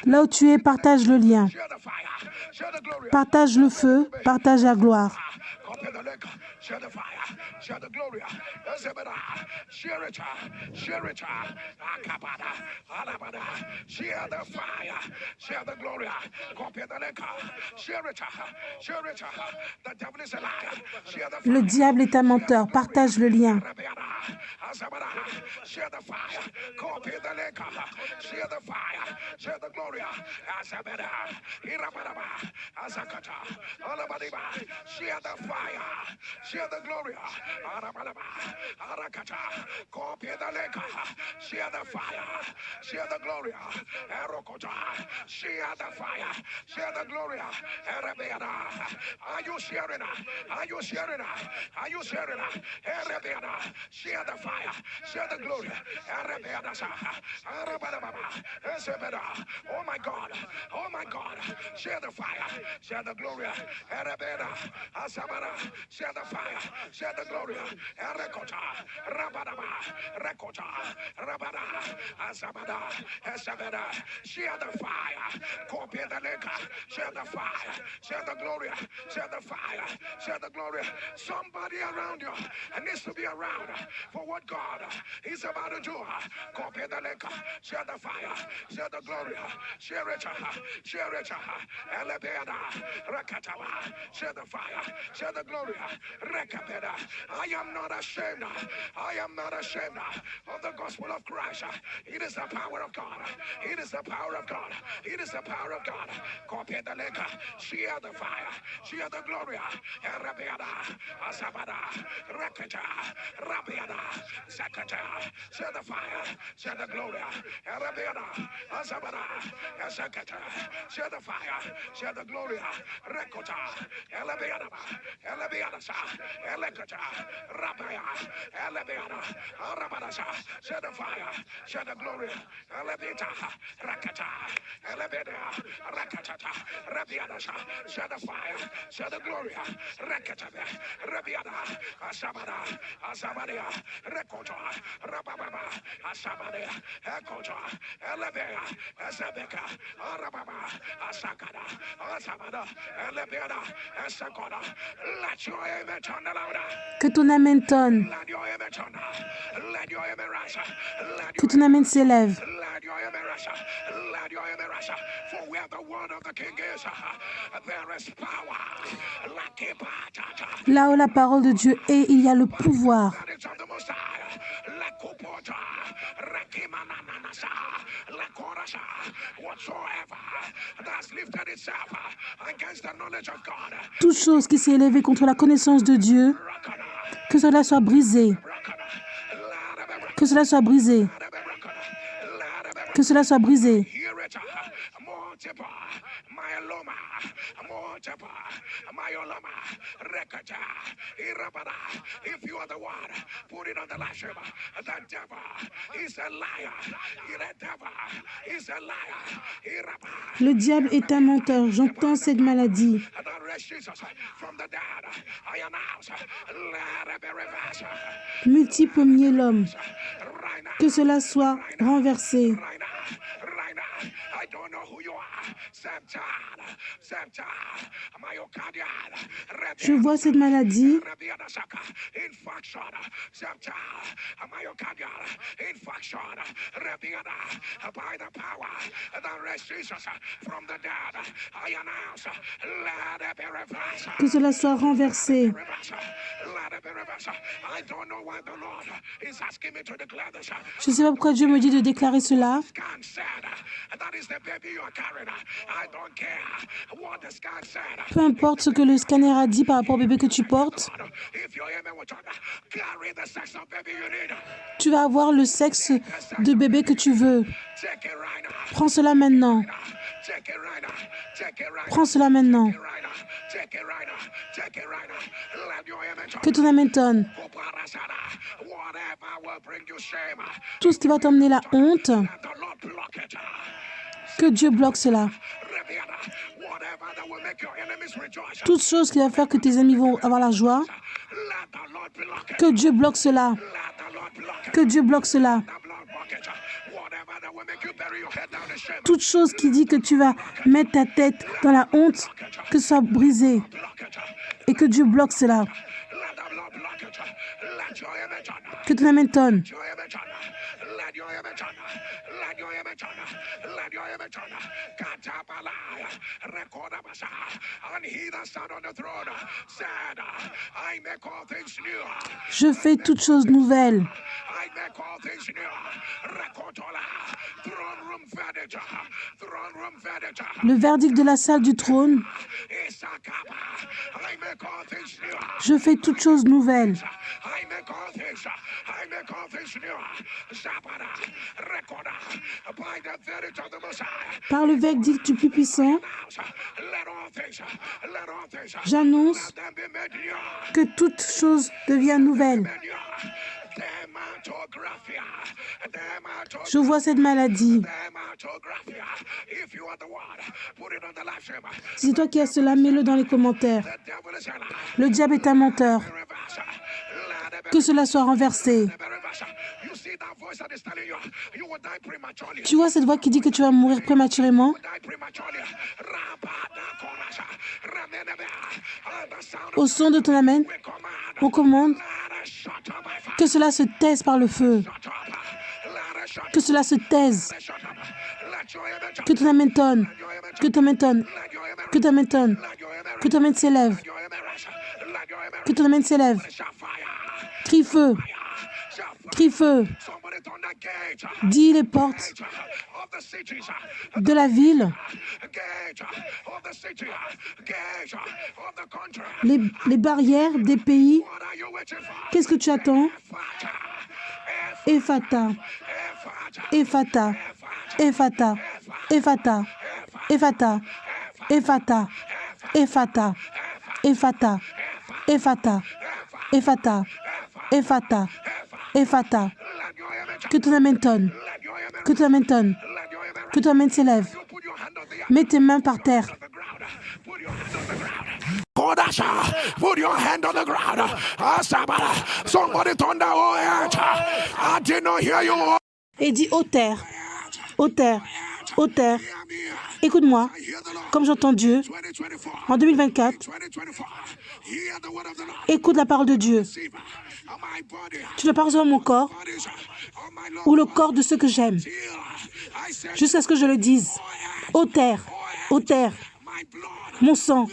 [SPEAKER 2] là où tu es, partage le lien. Partage le feu, partage la gloire.
[SPEAKER 1] Share the glory. Share it. Share the fire. Share the glory. Share it. The devil is a liar.
[SPEAKER 2] Le diable est un menteur. Partage le lien.
[SPEAKER 1] Share the fire. Copy the link. Share the fire. Share the glory. Share the fire. Share the glory. Copy the link. Share the fire. Share the glory. Share the fire. Share the glory. Are you sharing? Are you sharing? Are you sharing? Share the fire. Share the glory. Oh my God. Oh my God. Share the fire. Share the glory. Share the fire. Share the glory. Rekota. Rabadaba. Rekota. Rabada. Azabada. Esabada. Share the fire. Copy the link. Share the fire. Share the glory. Share the fire. Share the glory. Somebody around you needs to be around for what God is about to do. Copy the link. Share the fire. Share the glory. Share it. Share it. Elebeda. Rakatawa. Share the fire. Share the glory. Rekapeda. I am not ashamed. I am not ashamed of the gospel of Christ. It is the power of God. It is the power of God. It is the power of God. Copy the link. Share the fire. Share the glory. Rabiada. Asabada. Rakata. Rabiada. Zakata. Share the fire. Share the glory. Rabiada. Asabada. Zakata. Share the fire. Share the glory. Rekota. Elebiada. Elebiada. Elekata. Rabaya. Elebiada. Arabadasa. Share the fire. Share the glory. Elebita. Rakata. Elebeda. Rakatata. Rabiadasa. Share the fire. Share the glory. Rakata. Rabiada. Asabada. Asabadia. Rekota. Rababa. Asabadia. Ekota. Elebea. Ezebeka. Arababa. Asakada. Asabada. Elebeda. Esakoda. Let your amen turn louder.
[SPEAKER 2] Que ton amen tonne.
[SPEAKER 1] Let your amen turn. Let your amen rise.
[SPEAKER 2] Que ton amen s'élève.
[SPEAKER 1] Let your amen rise. Let your amen rise. For where the word of the king is, there is power.
[SPEAKER 2] Là où la parole de Dieu est, il y a le pouvoir.
[SPEAKER 1] That is of the Most High. Lakupota. Rakimananasa. Lakorasa. Whatsoever that's lifted itself against the knowledge of God.
[SPEAKER 2] Toute chose qui s'est élevée contre la connaissance de Dieu, que cela soit brisé. Que cela soit brisé. Que cela soit brisé.
[SPEAKER 1] Hear it. Multiply. Myeloma. Multiply. Myeloma. Rekata. Irabada. If you are the one, put it on the live stream. The devil is a liar. The devil is a liar. Irabada.
[SPEAKER 2] Le diable est un menteur. J'entends cette maladie.
[SPEAKER 1] From the dead, I announce, let it be reversed.
[SPEAKER 2] Multiple myélome.
[SPEAKER 1] Right now.
[SPEAKER 2] Que cela soit renversé.
[SPEAKER 1] Right now, I don't know who you are. Septal, myocardial,
[SPEAKER 2] Je vois cette maladie.
[SPEAKER 1] infarction, septal, myocardial, infarction, by the power that raised Jesus from the dead. I announce, let it be reversed.
[SPEAKER 2] Que cela soit renversé.
[SPEAKER 1] Let it be reversed. I don't know why the Lord is asking me to declare this.
[SPEAKER 2] Je ne sais pas pourquoi Dieu me dit de déclarer cela.
[SPEAKER 1] Scan said that is the baby you are carrying. I don't care what the scan said.
[SPEAKER 2] Peu importe ce que le scanner a dit par rapport au bébé que tu portes,
[SPEAKER 1] If your amen will turn, carry the sex of baby you need.
[SPEAKER 2] tu vas avoir le sexe de bébé que tu veux.
[SPEAKER 1] Take it right now.
[SPEAKER 2] Prends cela maintenant.
[SPEAKER 1] Take it right now. Take it right now.
[SPEAKER 2] Prends cela maintenant.
[SPEAKER 1] Take it right now. Take it right now. Take it right now. Let your amen turn.
[SPEAKER 2] Que ton amen tonne.
[SPEAKER 1] Whatever will bring you shame.
[SPEAKER 2] Tout ce qui va t'emmener la honte,
[SPEAKER 1] Let the Lord block it.
[SPEAKER 2] que Dieu bloque cela.
[SPEAKER 1] Whatever that will make your enemies rejoice.
[SPEAKER 2] Toute chose qui va faire que tes ennemis vont avoir la joie,
[SPEAKER 1] Let the Lord block it.
[SPEAKER 2] que Dieu bloque cela.
[SPEAKER 1] Let the Lord block it.
[SPEAKER 2] Que Dieu bloque cela.
[SPEAKER 1] The Lord block it. Whatever that will make you bury your head down in shame.
[SPEAKER 2] Toute chose qui dit que tu vas mettre ta tête dans la honte, que ce soit brisé.
[SPEAKER 1] Block it.
[SPEAKER 2] Et que Dieu bloque cela.
[SPEAKER 1] Let the Lord block it. Let your amen turn.
[SPEAKER 2] Que ton amen tonne.
[SPEAKER 1] Your amen turn. Let your amen turn. Let your amen turn. Let your amen turn. Katabalaya. Rekodabasa. And he that sat on the throne said, I make all things new.
[SPEAKER 2] Je fais toutes choses nouvelles.
[SPEAKER 1] I make all things new. Rekotola. Throne room furniture. Throne room furniture.
[SPEAKER 2] Le verdict de la salle du trône,
[SPEAKER 1] Isakaba. I make all things new.
[SPEAKER 2] je fais toutes choses nouvelles.
[SPEAKER 1] I make all things. I make all things new. Zabada. Rekoda. By the verdict of the Messiah.
[SPEAKER 2] Par le verdict du plus puissant,
[SPEAKER 1] Let all things. Let all things.
[SPEAKER 2] j'annonce
[SPEAKER 1] Let them be made new.
[SPEAKER 2] que toute chose devient nouvelle.
[SPEAKER 1] Dermatographia.
[SPEAKER 2] Je vois cette maladie.
[SPEAKER 1] Dermatographia. If you are the one, put it on the live stream.
[SPEAKER 2] Si c'est toi qui as cela, mets-le dans les commentaires.
[SPEAKER 1] The devil is a liar.
[SPEAKER 2] Le diable est un menteur.
[SPEAKER 1] Reverse. Let it be
[SPEAKER 2] Que cela soit renversé.
[SPEAKER 1] reverse. You see that voice that is telling you you will die prematurely.
[SPEAKER 2] Tu vois cette voix qui dit que tu vas mourir prématurément?
[SPEAKER 1] Die prematurely. Rabada korasa. Ramenebe. And the sound
[SPEAKER 2] Au son de ton amen,
[SPEAKER 1] we command.
[SPEAKER 2] on commande
[SPEAKER 1] Let us shut up by fire.
[SPEAKER 2] que cela se taise par le feu.
[SPEAKER 1] Shut up. Let us shut
[SPEAKER 2] Que cela se taise.
[SPEAKER 1] Shut up. Let your amen turn.
[SPEAKER 2] Que ton amen tonne. Que ton amen tonne.
[SPEAKER 1] Let your amen
[SPEAKER 2] Que ton amen tonne.
[SPEAKER 1] Let your amen
[SPEAKER 2] Que ton amen s'élève.
[SPEAKER 1] Let your amen rise. Let your amen
[SPEAKER 2] Que ton amen s'élève.
[SPEAKER 1] Shout fire.
[SPEAKER 2] Crie feu.
[SPEAKER 1] Shout fire.
[SPEAKER 2] Crie feu.
[SPEAKER 1] Somebody turn the gate
[SPEAKER 2] Dis les portes
[SPEAKER 1] of
[SPEAKER 2] de la ville, les barrières des pays. Qu'est-ce que tu attends? Ephata, Ephata, Ephata, Ephata, Ephata, Ephata, Ephata, Ephata, Ephata, Ephata, Ephata, Ephata. Que ton amen tonne, que ton amen tonne, que ton amen s'élève. Mets tes mains par terre.
[SPEAKER 1] Put your hand on the ground. Somebody thunder, oh, I did not hear you.
[SPEAKER 2] Et dis, ô terre, ô terre, ô terre, écoute-moi, comme j'entends Dieu, en 2024, écoute la parole de Dieu. Tu n'as pas recevoir mon corps ou le corps de ceux que j'aime, jusqu'à ce que je le dise. Ô terre, mon sang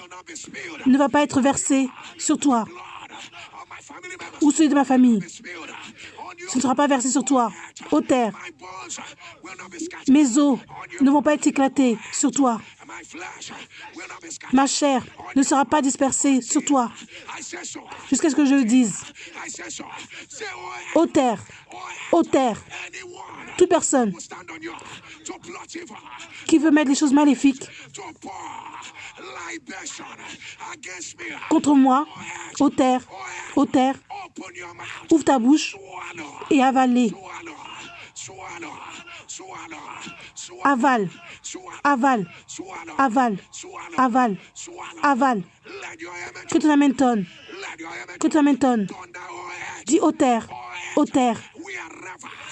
[SPEAKER 2] ne va pas être versé sur toi ou celui de ma famille. Ce ne sera pas versé sur toi. Ô terre, mes os ne vont pas être éclatés sur toi. Ma chair ne sera pas dispersée sur toi jusqu'à ce que je le dise. Ô terre, toute personne qui veut mettre les choses maléfiques contre moi, ô terre, ouvre ta bouche et avale-les. Avale, avale, avale, avale, avale. Que ton amen tonne, que ton amen tonne. Dis ô terre,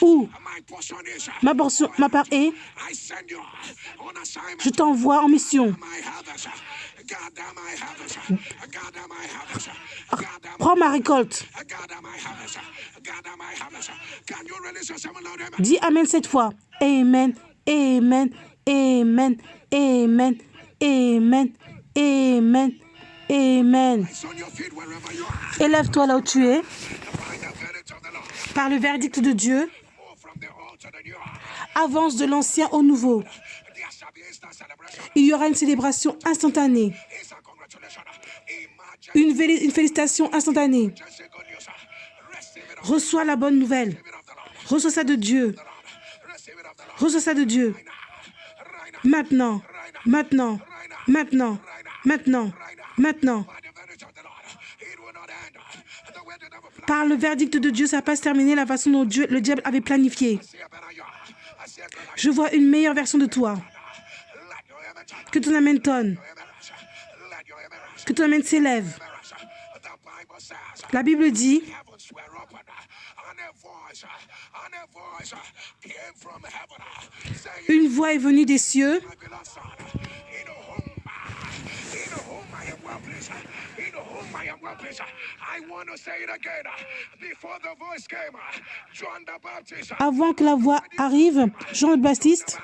[SPEAKER 2] où ma part est, je t'envoie en mission. Prends ma récolte. Dis amen 7 fois. Amen, amen, amen, amen, amen, amen, amen. Élève-toi là où tu es. Par le verdict de Dieu, avance de l'ancien au nouveau. Il y aura une célébration instantanée. Une félicitation instantanée. Reçois la bonne nouvelle. Reçois ça de Dieu. Reçois ça de Dieu. Maintenant, maintenant, maintenant, maintenant, maintenant. Par le verdict de Dieu, ça ne va pas se terminer la façon dont le diable avait planifié. Je vois une meilleure version de toi. Que ton amen tonne. Que ton amen s'élève. La Bible dit, une voix est venue des cieux. Avant que la voix arrive, Jean le Baptiste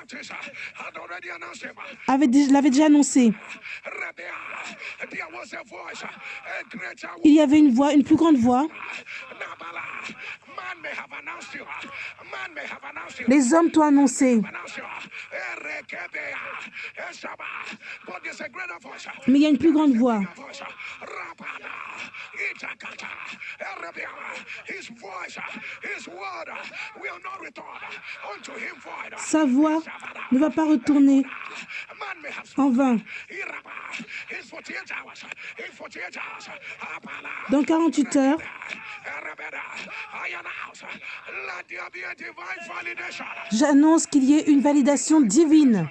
[SPEAKER 2] l'avait déjà annoncé. Il y avait une voix, une plus grande voix. Les hommes t'ont annoncé. Mais il y a une plus grande voix. Sa voix ne va pas retourner en vain. Dans 48 heures, j'annonce qu'il y ait une validation divine.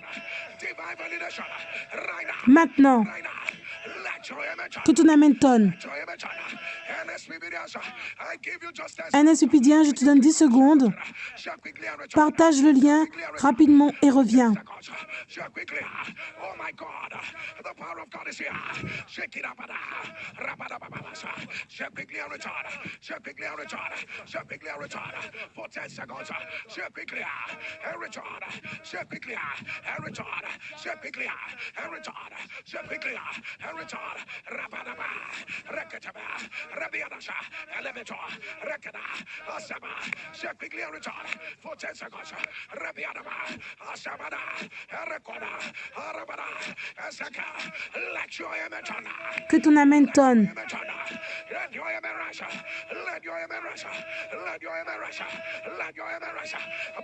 [SPEAKER 2] Maintenant, que ton amen tonne. Un Espépidien, je te donne 10 secondes. Partage le lien rapidement et reviens.
[SPEAKER 1] For 10 seconds. Let your image on.
[SPEAKER 2] Que ton amen tonne.
[SPEAKER 1] Let your image rise. Let your image rise. Let your image rise. Let your image rise.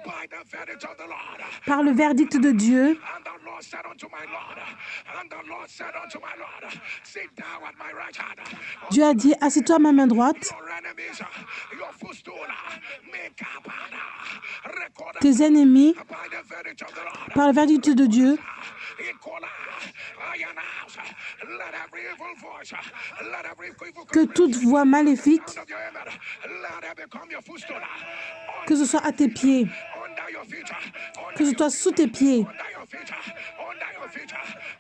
[SPEAKER 1] By the verdict of the Lord.
[SPEAKER 2] Par le verdict de Dieu,
[SPEAKER 1] And the Lord said unto my Lord. And the Lord said unto my Lord. Sit down at my right hand.
[SPEAKER 2] Dieu a dit, assis-toi à ma main droite.
[SPEAKER 1] Your enemies, your footstool, make up. Record
[SPEAKER 2] Tes ennemis,
[SPEAKER 1] by the verdict of the Lord.
[SPEAKER 2] par le verdict de Dieu,
[SPEAKER 1] Let every evil voice, let every evil
[SPEAKER 2] que toute voix maléfique,
[SPEAKER 1] of your amen, let it become your footstool.
[SPEAKER 2] que ce soit à tes pieds,
[SPEAKER 1] Under your feet,
[SPEAKER 2] que ce soit sous tes pieds,
[SPEAKER 1] under your feet, under your feet,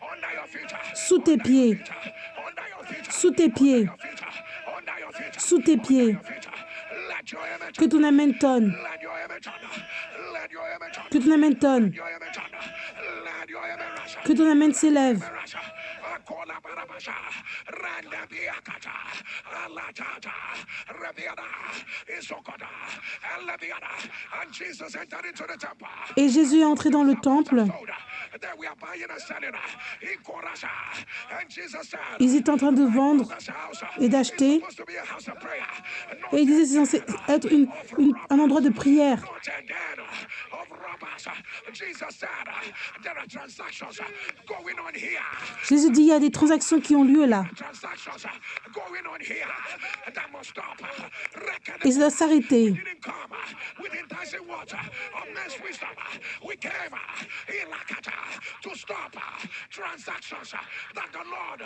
[SPEAKER 1] under your feet,
[SPEAKER 2] sous tes pieds,
[SPEAKER 1] under your feet,
[SPEAKER 2] sous tes pieds,
[SPEAKER 1] under your feet,
[SPEAKER 2] sous tes pieds,
[SPEAKER 1] let your amen,
[SPEAKER 2] que ton amen tonne,
[SPEAKER 1] let your amen, let your amen,
[SPEAKER 2] que ton amen tonne,
[SPEAKER 1] your amen, let your amen,
[SPEAKER 2] que ton amen s'élève.
[SPEAKER 1] And Jesus entered into the temple.
[SPEAKER 2] Et Jésus est entré dans le temple.
[SPEAKER 1] That we are buying and selling. And Jesus said,
[SPEAKER 2] Ils étaient en train de vendre
[SPEAKER 1] this house
[SPEAKER 2] et d'acheter.
[SPEAKER 1] supposed to be a house of prayer.
[SPEAKER 2] Et ils disaient que c'est censé être un endroit de prière.
[SPEAKER 1] Not a den of robbers. Jesus said, there are transactions going on here.
[SPEAKER 2] Jésus dit, il y a des transactions qui ont lieu là.
[SPEAKER 1] Transactions going on here that must stop.
[SPEAKER 2] Et ça doit s'arrêter.
[SPEAKER 1] Didn't come with enticing words of men's wisdom. We came to stop transactions that the Lord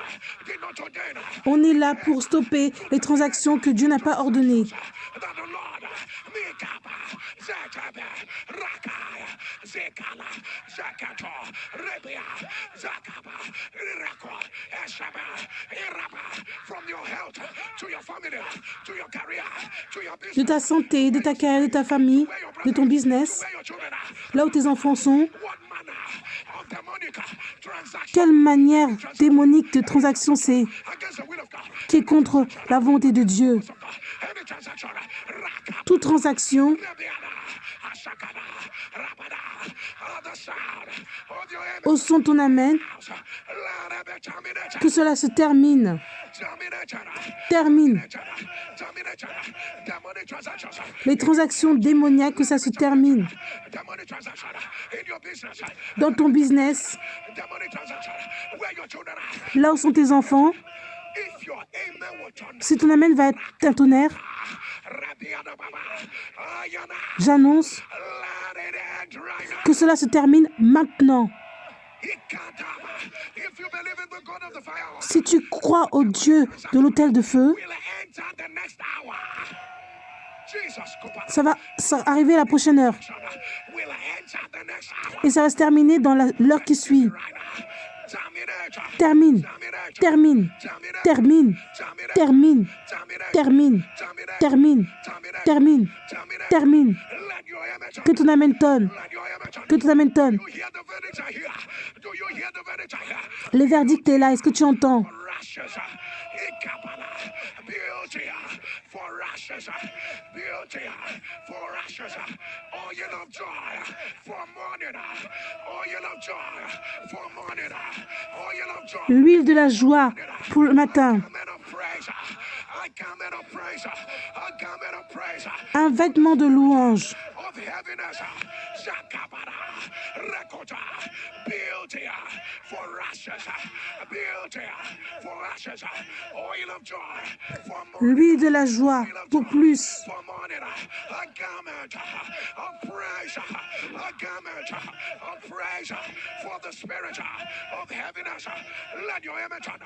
[SPEAKER 1] did not ordain.
[SPEAKER 2] On est là pour stopper les transactions que Dieu n'a pas ordonnées.
[SPEAKER 1] That the Lord Mikaba, Zetabe, Rakai, Zekala, Zakato, Rebia, Zakaba, Irako, Esaba, Iraba, from your health to your family, to your career, to your
[SPEAKER 2] De
[SPEAKER 1] business,
[SPEAKER 2] ta santé, de ta carrière, de ta famille, de ton business,
[SPEAKER 1] where your children are.
[SPEAKER 2] là où tes enfants sont,
[SPEAKER 1] What manner of demonic transaction
[SPEAKER 2] quelle manière démonique de transaction c'est
[SPEAKER 1] against the will of God?
[SPEAKER 2] qui est contre la volonté de Dieu.
[SPEAKER 1] Any transaction, Raka,
[SPEAKER 2] Toute transaction
[SPEAKER 1] Rebiana, Ashakana, Rabada, other side of your
[SPEAKER 2] au son de ton amen,
[SPEAKER 1] house, let it be terminated.
[SPEAKER 2] que cela se termine.
[SPEAKER 1] Terminated.
[SPEAKER 2] Termine.
[SPEAKER 1] Demonic transactions
[SPEAKER 2] Les transactions démoniaques, que ça se termine.
[SPEAKER 1] demonic transactions in your business.
[SPEAKER 2] Dans ton business,
[SPEAKER 1] Demonic transactions where your children are.
[SPEAKER 2] là où sont tes enfants,
[SPEAKER 1] If your amen will turn,
[SPEAKER 2] si ton amen va être un tonnerre,
[SPEAKER 1] Rabiana Baba, Ayana,
[SPEAKER 2] j'annonce
[SPEAKER 1] let it end right now.
[SPEAKER 2] que cela se termine maintenant.
[SPEAKER 1] Ikataba. If you believe in the God of the fire,
[SPEAKER 2] Si tu crois au Dieu de l'autel de feu,
[SPEAKER 1] will enter the next hour. Jesus,
[SPEAKER 2] ça va arriver à la prochaine heure.
[SPEAKER 1] will enter the next hour.
[SPEAKER 2] Et ça va se terminer dans l'heure qui suit.
[SPEAKER 1] Right now.
[SPEAKER 2] Termine, termine, termine, termine, termine, termine, termine, termine.
[SPEAKER 1] Let your image.
[SPEAKER 2] Que ton amen tonne,
[SPEAKER 1] Let your image.
[SPEAKER 2] que ton amen tonne.
[SPEAKER 1] You hear the verdict I hear. Do you hear the verdict I hear?
[SPEAKER 2] Le verdict est là, est-ce que tu entends?
[SPEAKER 1] Rashes, Ikapala, beauty for rashes, beauty for rashes, oil of joy for morning, oil of joy for morning, oil of joy.
[SPEAKER 2] L'huile de la joie pour le matin.
[SPEAKER 1] Garment of praise, a garment of praise, a garment of praise,
[SPEAKER 2] Un vêtement de louange.
[SPEAKER 1] of heaviness, Zakabara, Rekota, beauty for rashes, beauty for rashes, oil of joy for morning.
[SPEAKER 2] L'huile de la joie pour plus.
[SPEAKER 1] For morning, a garment of praise, a garment of praise for the spirit of heaviness. Let your image on,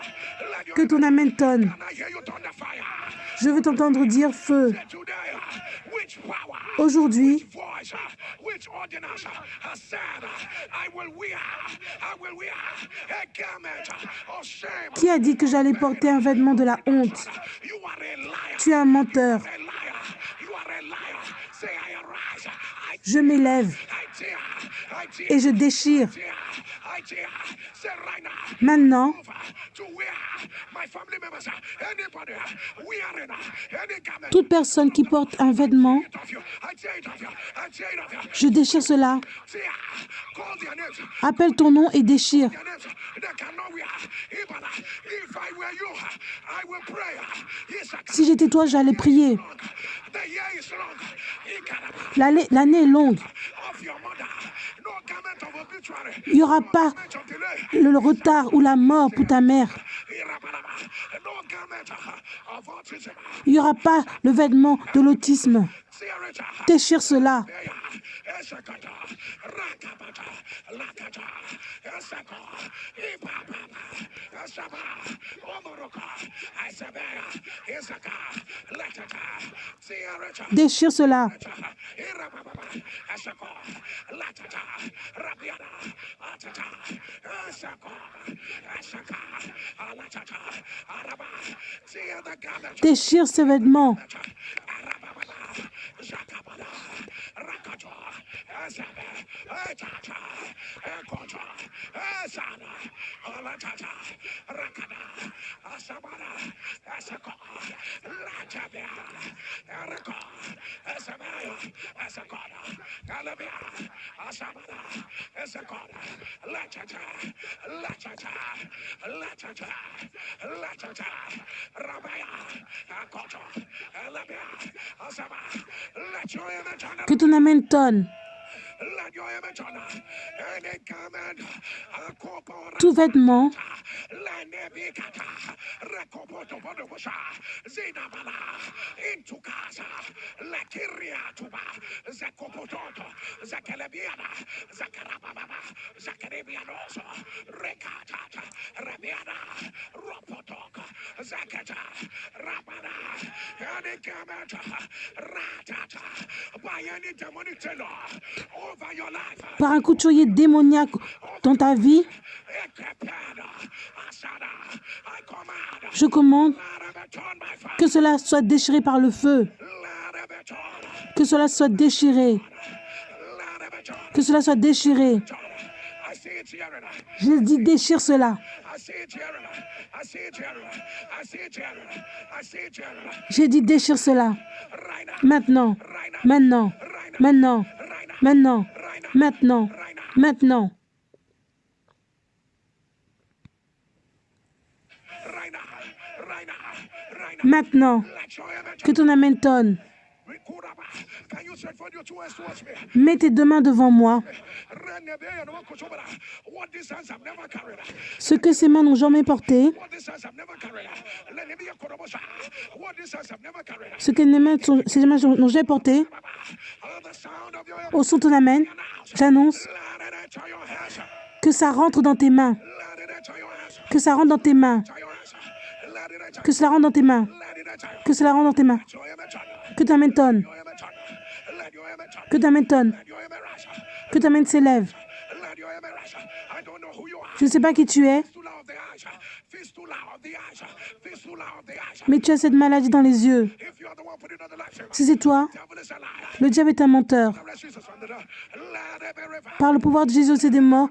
[SPEAKER 1] let your
[SPEAKER 2] Que ton amen tonne.
[SPEAKER 1] Can I hear you thunder fire?
[SPEAKER 2] Je veux t'entendre dire feu.
[SPEAKER 1] Today, which power,
[SPEAKER 2] Aujourd'hui,
[SPEAKER 1] voice, which ordinance has said, I will wear a garment of shame.
[SPEAKER 2] qui a dit que j'allais porter un vêtement de la honte?
[SPEAKER 1] You are a liar,
[SPEAKER 2] Tu es un menteur.
[SPEAKER 1] a liar. You are a liar. Say, I arise,
[SPEAKER 2] Je m'élève
[SPEAKER 1] I tear,
[SPEAKER 2] et je déchire. Maintenant, toute personne qui porte un vêtement, je déchire cela. Appelle ton nom et déchire. Si j'étais toi, j'allais prier. L'année est longue. Il n'y aura pas le retard ou la mort pour ta mère. Il n'y aura pas le vêtement de l'autisme. Déchire cela. Déchire cela. Déchire ces vêtements. Que ton amen tonne. Tout vêtement par un couturier démoniaque dans ta vie, je commande que cela soit déchiré par le feu. Que cela soit déchiré. Que cela soit déchiré. Je dis déchire cela. J'ai dit déchire cela. Maintenant, maintenant, maintenant, maintenant, maintenant, maintenant. Maintenant, que ton amen tonne. Mets tes deux mains devant moi. Ce que ces mains n'ont jamais porté, ce que ces mains n'ont jamais porté, au son de ton amen, j'annonce que ça rentre dans tes mains. Que ça rentre dans tes mains. Que cela rentre dans tes mains. Que cela rentre dans tes mains. Que ta main tonne. Que ta main tonne. Que ta main s'élève. Je ne sais pas qui tu es, mais tu as cette maladie dans les yeux. Si c'est toi, le diable est un menteur. Par le pouvoir de Jésus et des morts,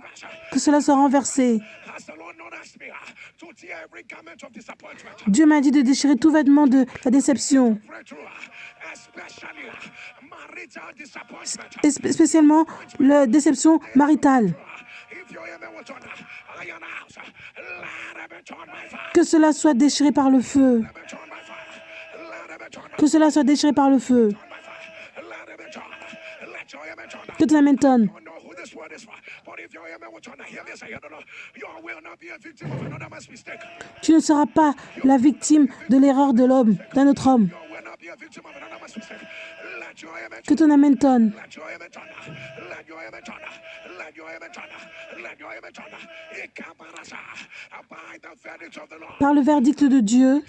[SPEAKER 2] que cela soit renversé. Dieu m'a dit de déchirer tout vêtement de la déception. Et spécialement la déception maritale. Que cela soit déchiré par le feu. Que cela soit déchiré par le feu. Que ton amen tonne. Tu ne seras pas la victime de l'erreur de l'homme, d'un autre homme. Que ton amen tonne. Par le verdict de Dieu,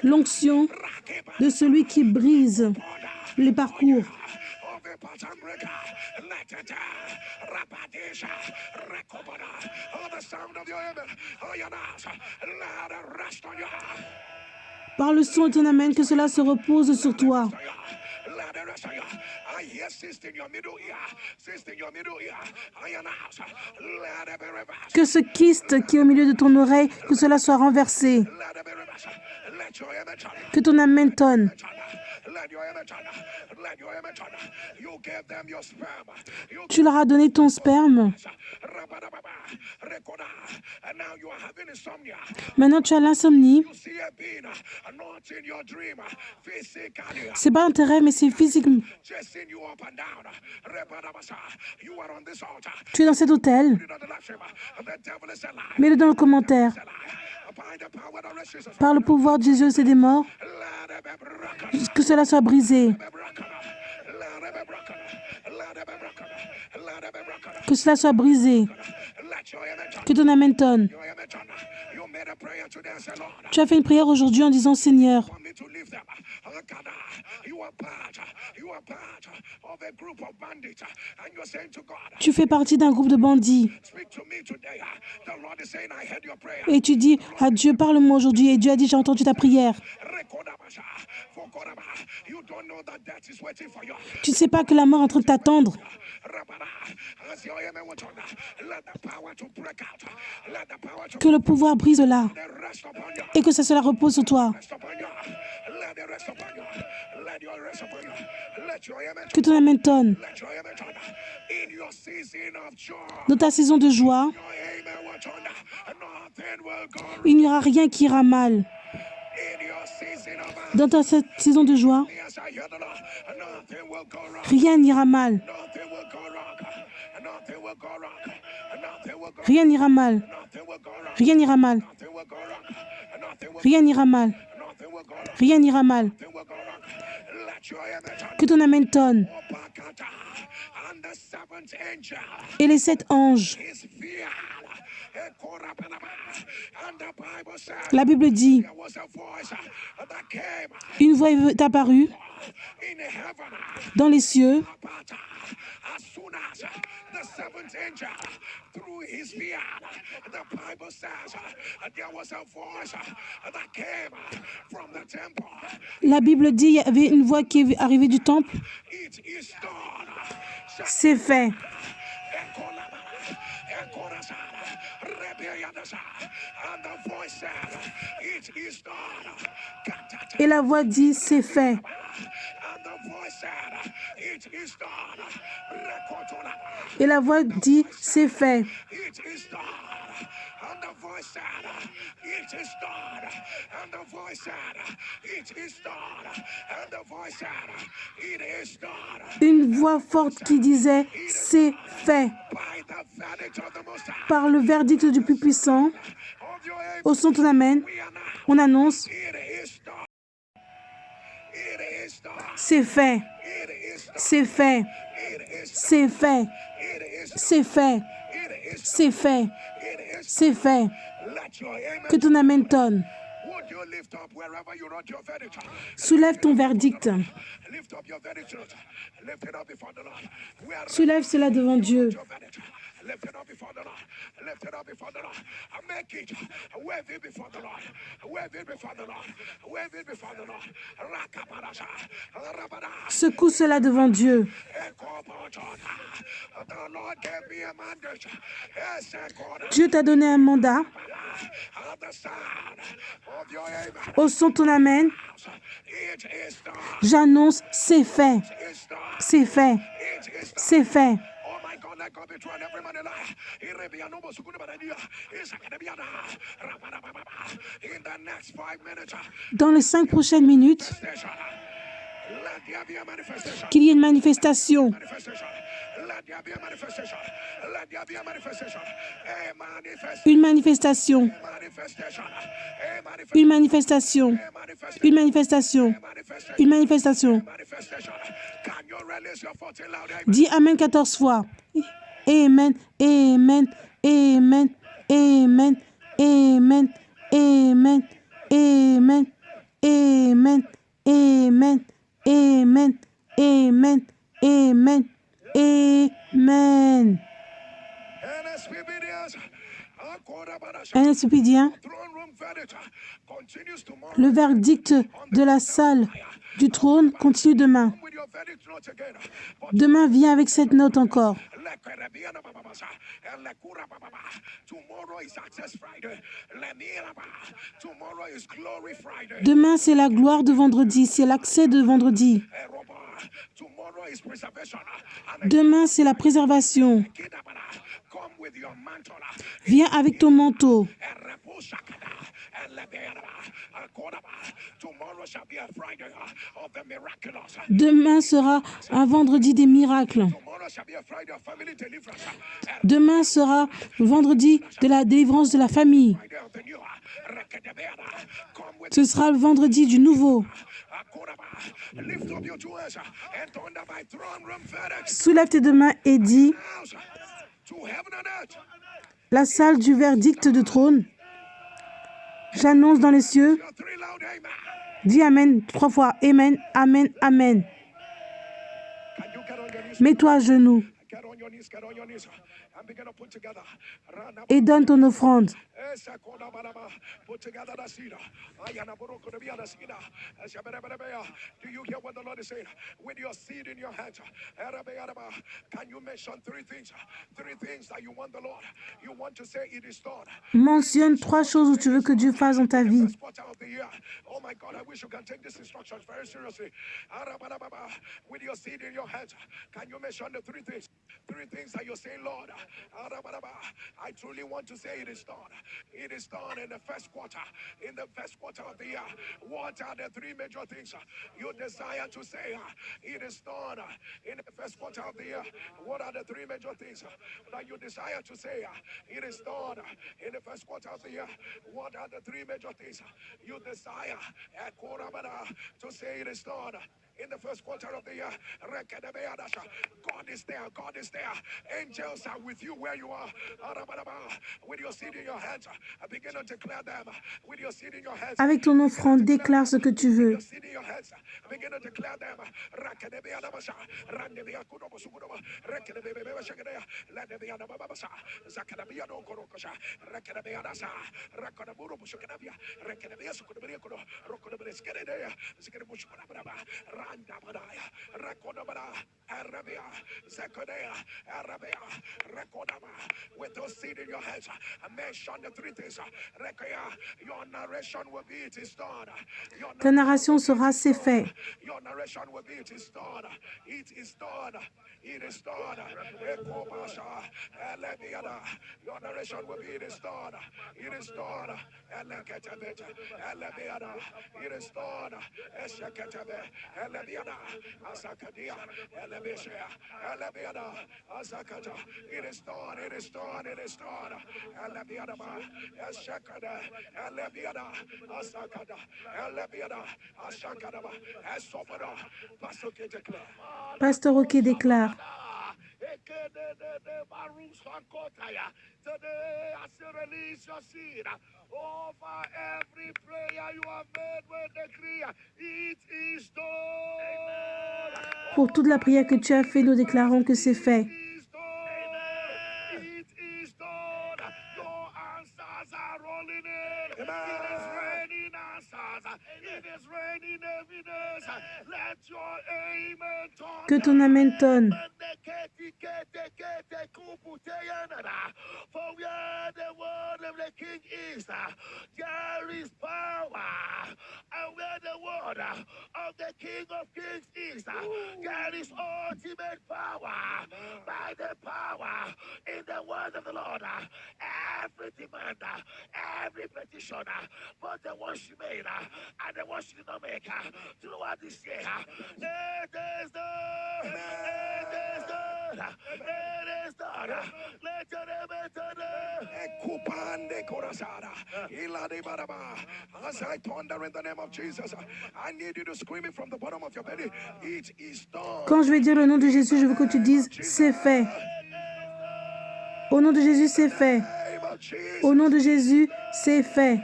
[SPEAKER 2] l'onction de celui qui brise les parcours. Par le son de ton Amen, que cela se repose sur toi. Que ce kyste qui est au milieu de ton oreille, que cela soit renversé. Que ton Amen tonne. Tu leur as donné ton sperme. Maintenant, tu as l'insomnie. C'est pas dans tes rêves, mais c'est physique. Tu es dans cet hôtel. Mets-le dans le commentaire. Par le pouvoir de Jésus et des morts, que cela soit brisé. Que cela soit brisé. Que ton Amen tonne. Tu as fait une prière aujourd'hui en disant, Seigneur, tu fais partie d'un groupe de bandits. Et tu dis à Dieu, parle-moi aujourd'hui. Et Dieu a dit, j'ai entendu ta prière. Tu ne sais pas que la mort est en train de t'attendre. Que le pouvoir brise là. Et que ça cela repose sur toi. Que ton Amen tonne. Dans ta saison de joie, il n'y aura rien qui ira mal. Dans ta saison de joie, rien n'ira mal. Rien n'ira mal. Rien n'ira mal. Rien n'ira mal. Rien n'ira mal. Que ton Amen tonne. Et les 7 anges. La Bible dit, une voix est apparue dans les cieux. La Bible dit, il y avait une voix qui est arrivée du temple. C'est fait. Et la voix dit, c'est fait. Et la voix dit, c'est fait. Une voix forte qui disait, c'est fait. Par le verdict du plus puissant, au son de ton Amen, on annonce, c'est fait. C'est fait. C'est fait. C'est fait. C'est fait. C'est fait. Que ton Amen tonne. Soulève ton verdict. Soulève cela devant Dieu. Secoue cela devant Dieu. Dieu t'a donné un mandat. Au son de ton Amen, j'annonce, c'est fait. C'est fait. C'est fait. Dans les 5 prochaines minutes, qu'il y ait une manifestation. Une manifestation. Une manifestation. Une manifestation. Une manifestation. Dis Amen 14 fois. Amen, Amen, Amen, Amen, Amen, Amen, Amen, Amen, Amen, Amen, Amen, Amen, Amen. Un esprit dit, le verdict de la salle du trône continue demain. Demain, viens avec cette note encore. Demain, c'est la gloire de vendredi, c'est l'accès de vendredi. Demain, c'est la préservation. Viens avec ton manteau. Demain sera un vendredi des miracles. Demain sera le vendredi de la délivrance de la famille. Ce sera le vendredi du nouveau. Soulève tes deux mains et dis, la salle du verdict de trône, j'annonce dans les cieux, dis Amen 3 fois, Amen, Amen, Amen. Mets-toi à genoux et donne ton offrande.
[SPEAKER 1] Do you hear what the Lord is saying? With your seed in your hand, can you mention three things that you want the Lord? You want to say it is done.
[SPEAKER 2] Mentionne 3 choses où tu veux que Dieu fasse dans ta vie.
[SPEAKER 1] Oh my God, I wish you can take this instruction very seriously. With your seed in your hand, can you mention the three things? 3 things that you're saying, Lord, I truly want to say it is done. It is done in the first quarter. In the first quarter of the year. What are the 3 major things you desire to say? It is done in the first quarter of the year. What are the 3 major things that you desire to say? It is done in the first quarter of the year. What are the 3 major things you desire to say it is done in the first quarter of the year? God is there. God is there. Angels are with you where you are. With your seed in your hands, begin to declare them. With your seed in your hands.
[SPEAKER 2] Avec ton offrande, déclare ce que tu veux.
[SPEAKER 1] Begin to declare them. With those seed in your hands, mention the 3 things. Your narration will be it is done.
[SPEAKER 2] Ta narration sera c'est fait.
[SPEAKER 1] Your narration will be it is done. It is done. It is done. Your narration will be it is done. It is done. It is done. It is done. It is done. It is done.
[SPEAKER 2] Pasteur Roquet déclare.
[SPEAKER 1] Today, as you release your seed over every prayer you have made with decree, it is done.
[SPEAKER 2] Pour toute la prière que tu as fait, nous déclarons que c'est fait.
[SPEAKER 1] It is done. Your answers are rolling in. It is raining answers. It is raining evidence. Let your amen turn.
[SPEAKER 2] Que ton amen tonne.
[SPEAKER 1] For where the word of the king is, there is power. And where the word of the King of Kings is, there is ultimate power. By the power in the word of the Lord, every demand, every petition, both the ones she made and the ones she did not make, throughout this year, it is done. It is done. It is done. Let your name as I thunder in the name of Jesus, I need you to scream it from the bottom of your belly. It is done.
[SPEAKER 2] Quand je vais dire le nom de Jésus, je veux que tu dises c'est fait. Au nom de Jésus, c'est fait. Au nom de Jésus, c'est fait.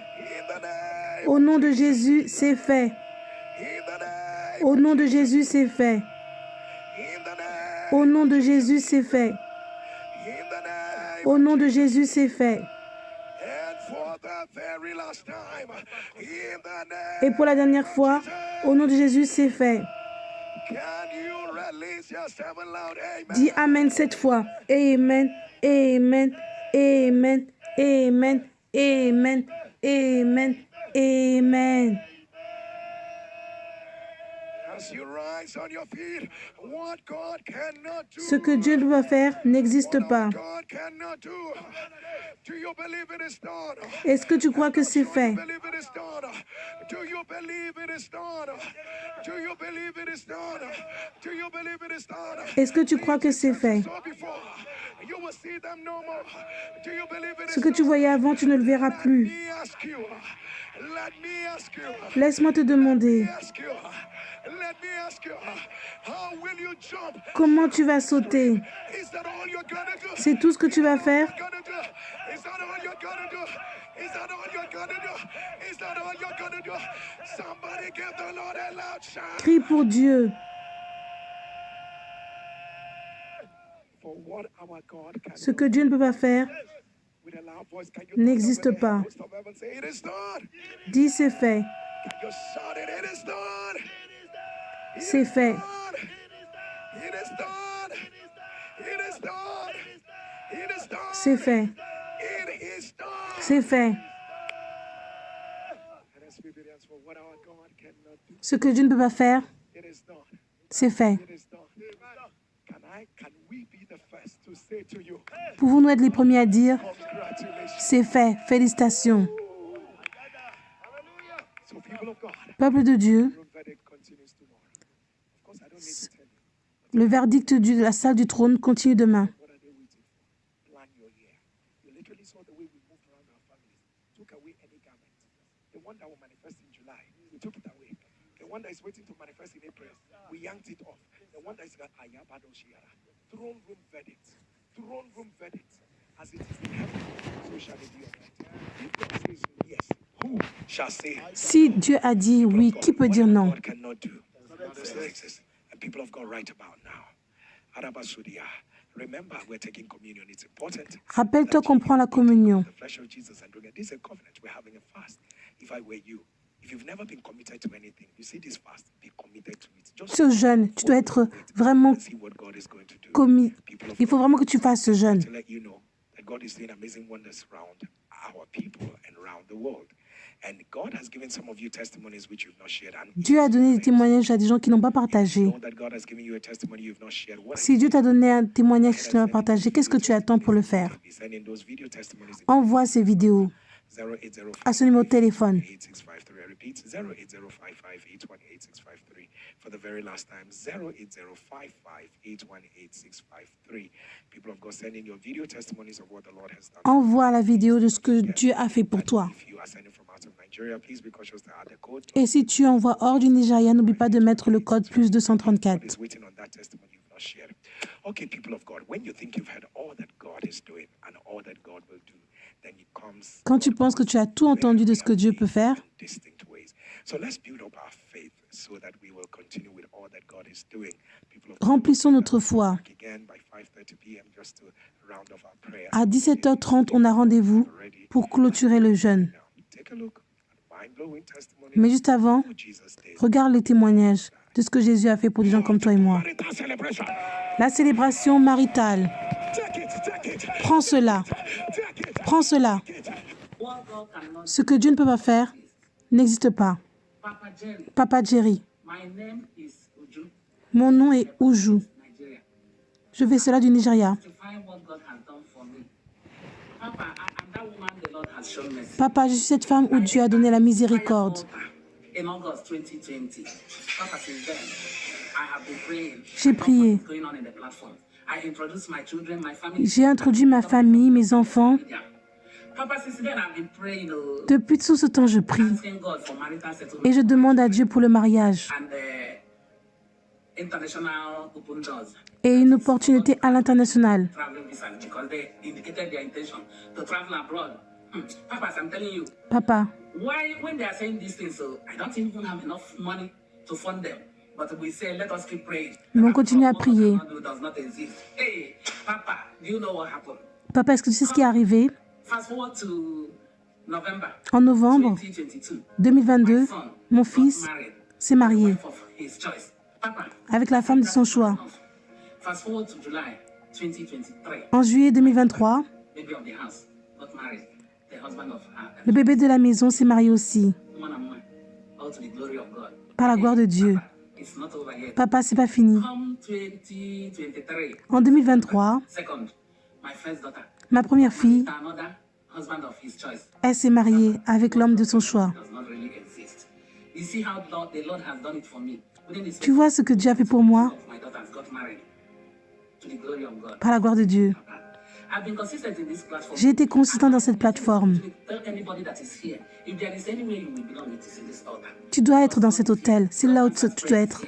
[SPEAKER 2] Au nom de Jésus, c'est fait. Au nom de Jésus, c'est fait. Au nom de Jésus, c'est fait. Au nom de Jésus, c'est fait. Et pour la dernière fois, au nom de Jésus, c'est fait. Dis Amen 7 fois. Amen, Amen, Amen, Amen, Amen, Amen, Amen. Ce que Dieu ne peut pas faire n'existe pas. Est-ce que tu crois que c'est fait? Est-ce que tu crois que c'est fait? Ce que tu voyais avant, tu ne le verras plus. Laisse-moi te demander, comment tu vas sauter? C'est tout ce que tu vas faire? Crie pour Dieu. Ce que Dieu ne peut pas faire n'existe pas. Dis c'est fait. C'est fait. C'est fait. C'est fait. Ce que Dieu ne peut pas faire, c'est fait. Pouvons-nous être les premiers à dire, c'est fait, félicitations. Peuple de Dieu, le verdict de la salle du trône continue demain. Si Dieu a dit oui, qui peut dire non? Rappelle-toi qu'on prend la communion. Ce jeûne, tu dois être vraiment commis. Il faut vraiment que tu fasses ce jeûne. Dieu a donné des témoignages à des gens qui n'ont pas partagé. Si Dieu t'a donné un témoignage que tu n'as pas partagé, qu'est-ce que tu attends pour le faire? Envoie ces vidéos à ce numéro de téléphone. For the very last time, 08055818653. People of God, send in your video testimonies of what the Lord has done. Envoie la vidéo de ce que Dieu a fait pour toi. Et si tu envoies hors du Nigeria, n'oublie pas de mettre le code plus 234. Okay, people of God, when you think you've heard all that God is doing and all that God will do, then it comes. Quand tu penses que tu as tout entendu de ce que Dieu peut faire, so let's build up our faith so that we will continue with all that God is doing. Remplissons notre foi. À 17h30, on a rendez-vous pour clôturer le jeûne. Mais juste avant, regarde les témoignages de ce que Jésus a fait pour des gens comme toi et moi. La célébration maritale. Prends cela. Prends cela. Ce que Dieu ne peut pas faire n'existe pas. Papa Jerry. Mon nom est Uju. Je fais cela du Nigeria. Papa, je suis cette femme où Dieu a donné la miséricorde. J'ai prié. J'ai introduit ma famille, mes enfants. Depuis tout ce temps, je prie. Et je demande à Dieu pour le mariage. Et une opportunité à l'international. Papa, mais on continue à prier. Papa, est-ce que tu sais ce qui est arrivé? En novembre 2022, mon fils s'est marié avec la femme de son choix. En juillet 2023, le bébé de la maison s'est marié aussi, par la gloire de Dieu. Papa, c'est pas fini. En 2023, ma première fille, elle s'est mariée avec l'homme de son choix. Tu vois ce que Dieu a fait pour moi? Par la gloire de Dieu. J'ai été consistant dans cette plateforme. Tu dois être dans cet hôtel. C'est là où tu dois être.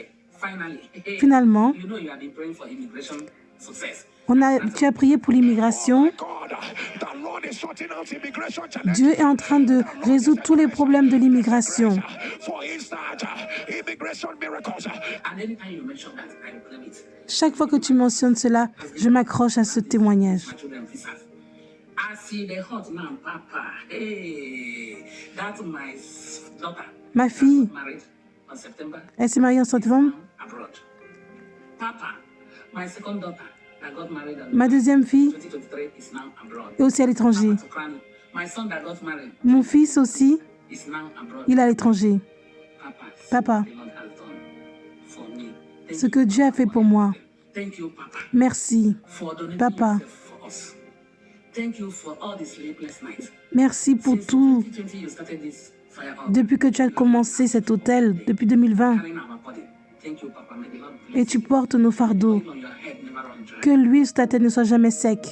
[SPEAKER 2] Finalement, tu as prié pour l'immigration. Dieu est en train de résoudre tous les problèmes de l'immigration. Chaque fois que tu mentionnes cela, je m'accroche à ce témoignage. Ma fille, elle s'est mariée en septembre. Ma deuxième fille est aussi à l'étranger. Mon fils aussi, il est à l'étranger. Papa, ce que Dieu a fait pour moi. Merci, Papa. Merci pour tout. Depuis que tu as commencé cet hôtel, depuis 2020, et tu portes nos fardeaux. Que l'huile sur ta tête ne soit jamais sec.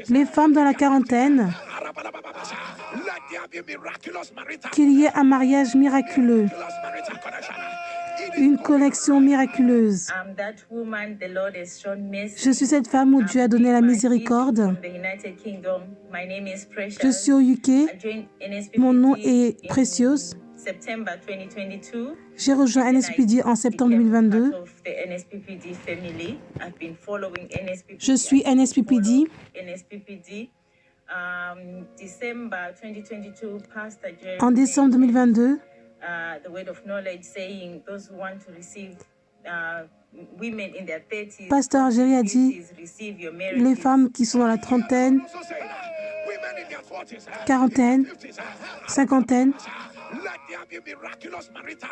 [SPEAKER 2] Les femmes dans la quarantaine, qu'il y ait un mariage miraculeux, une connexion miraculeuse. Je suis cette femme où Dieu a donné la miséricorde. Je suis au UK. Mon nom est Precious. J'ai rejoint NSPPD en septembre 2022. Je suis NSPPD. En décembre 2022, Pasteur Jerry a dit, les femmes qui sont dans la trentaine, quarantaine, cinquantaine,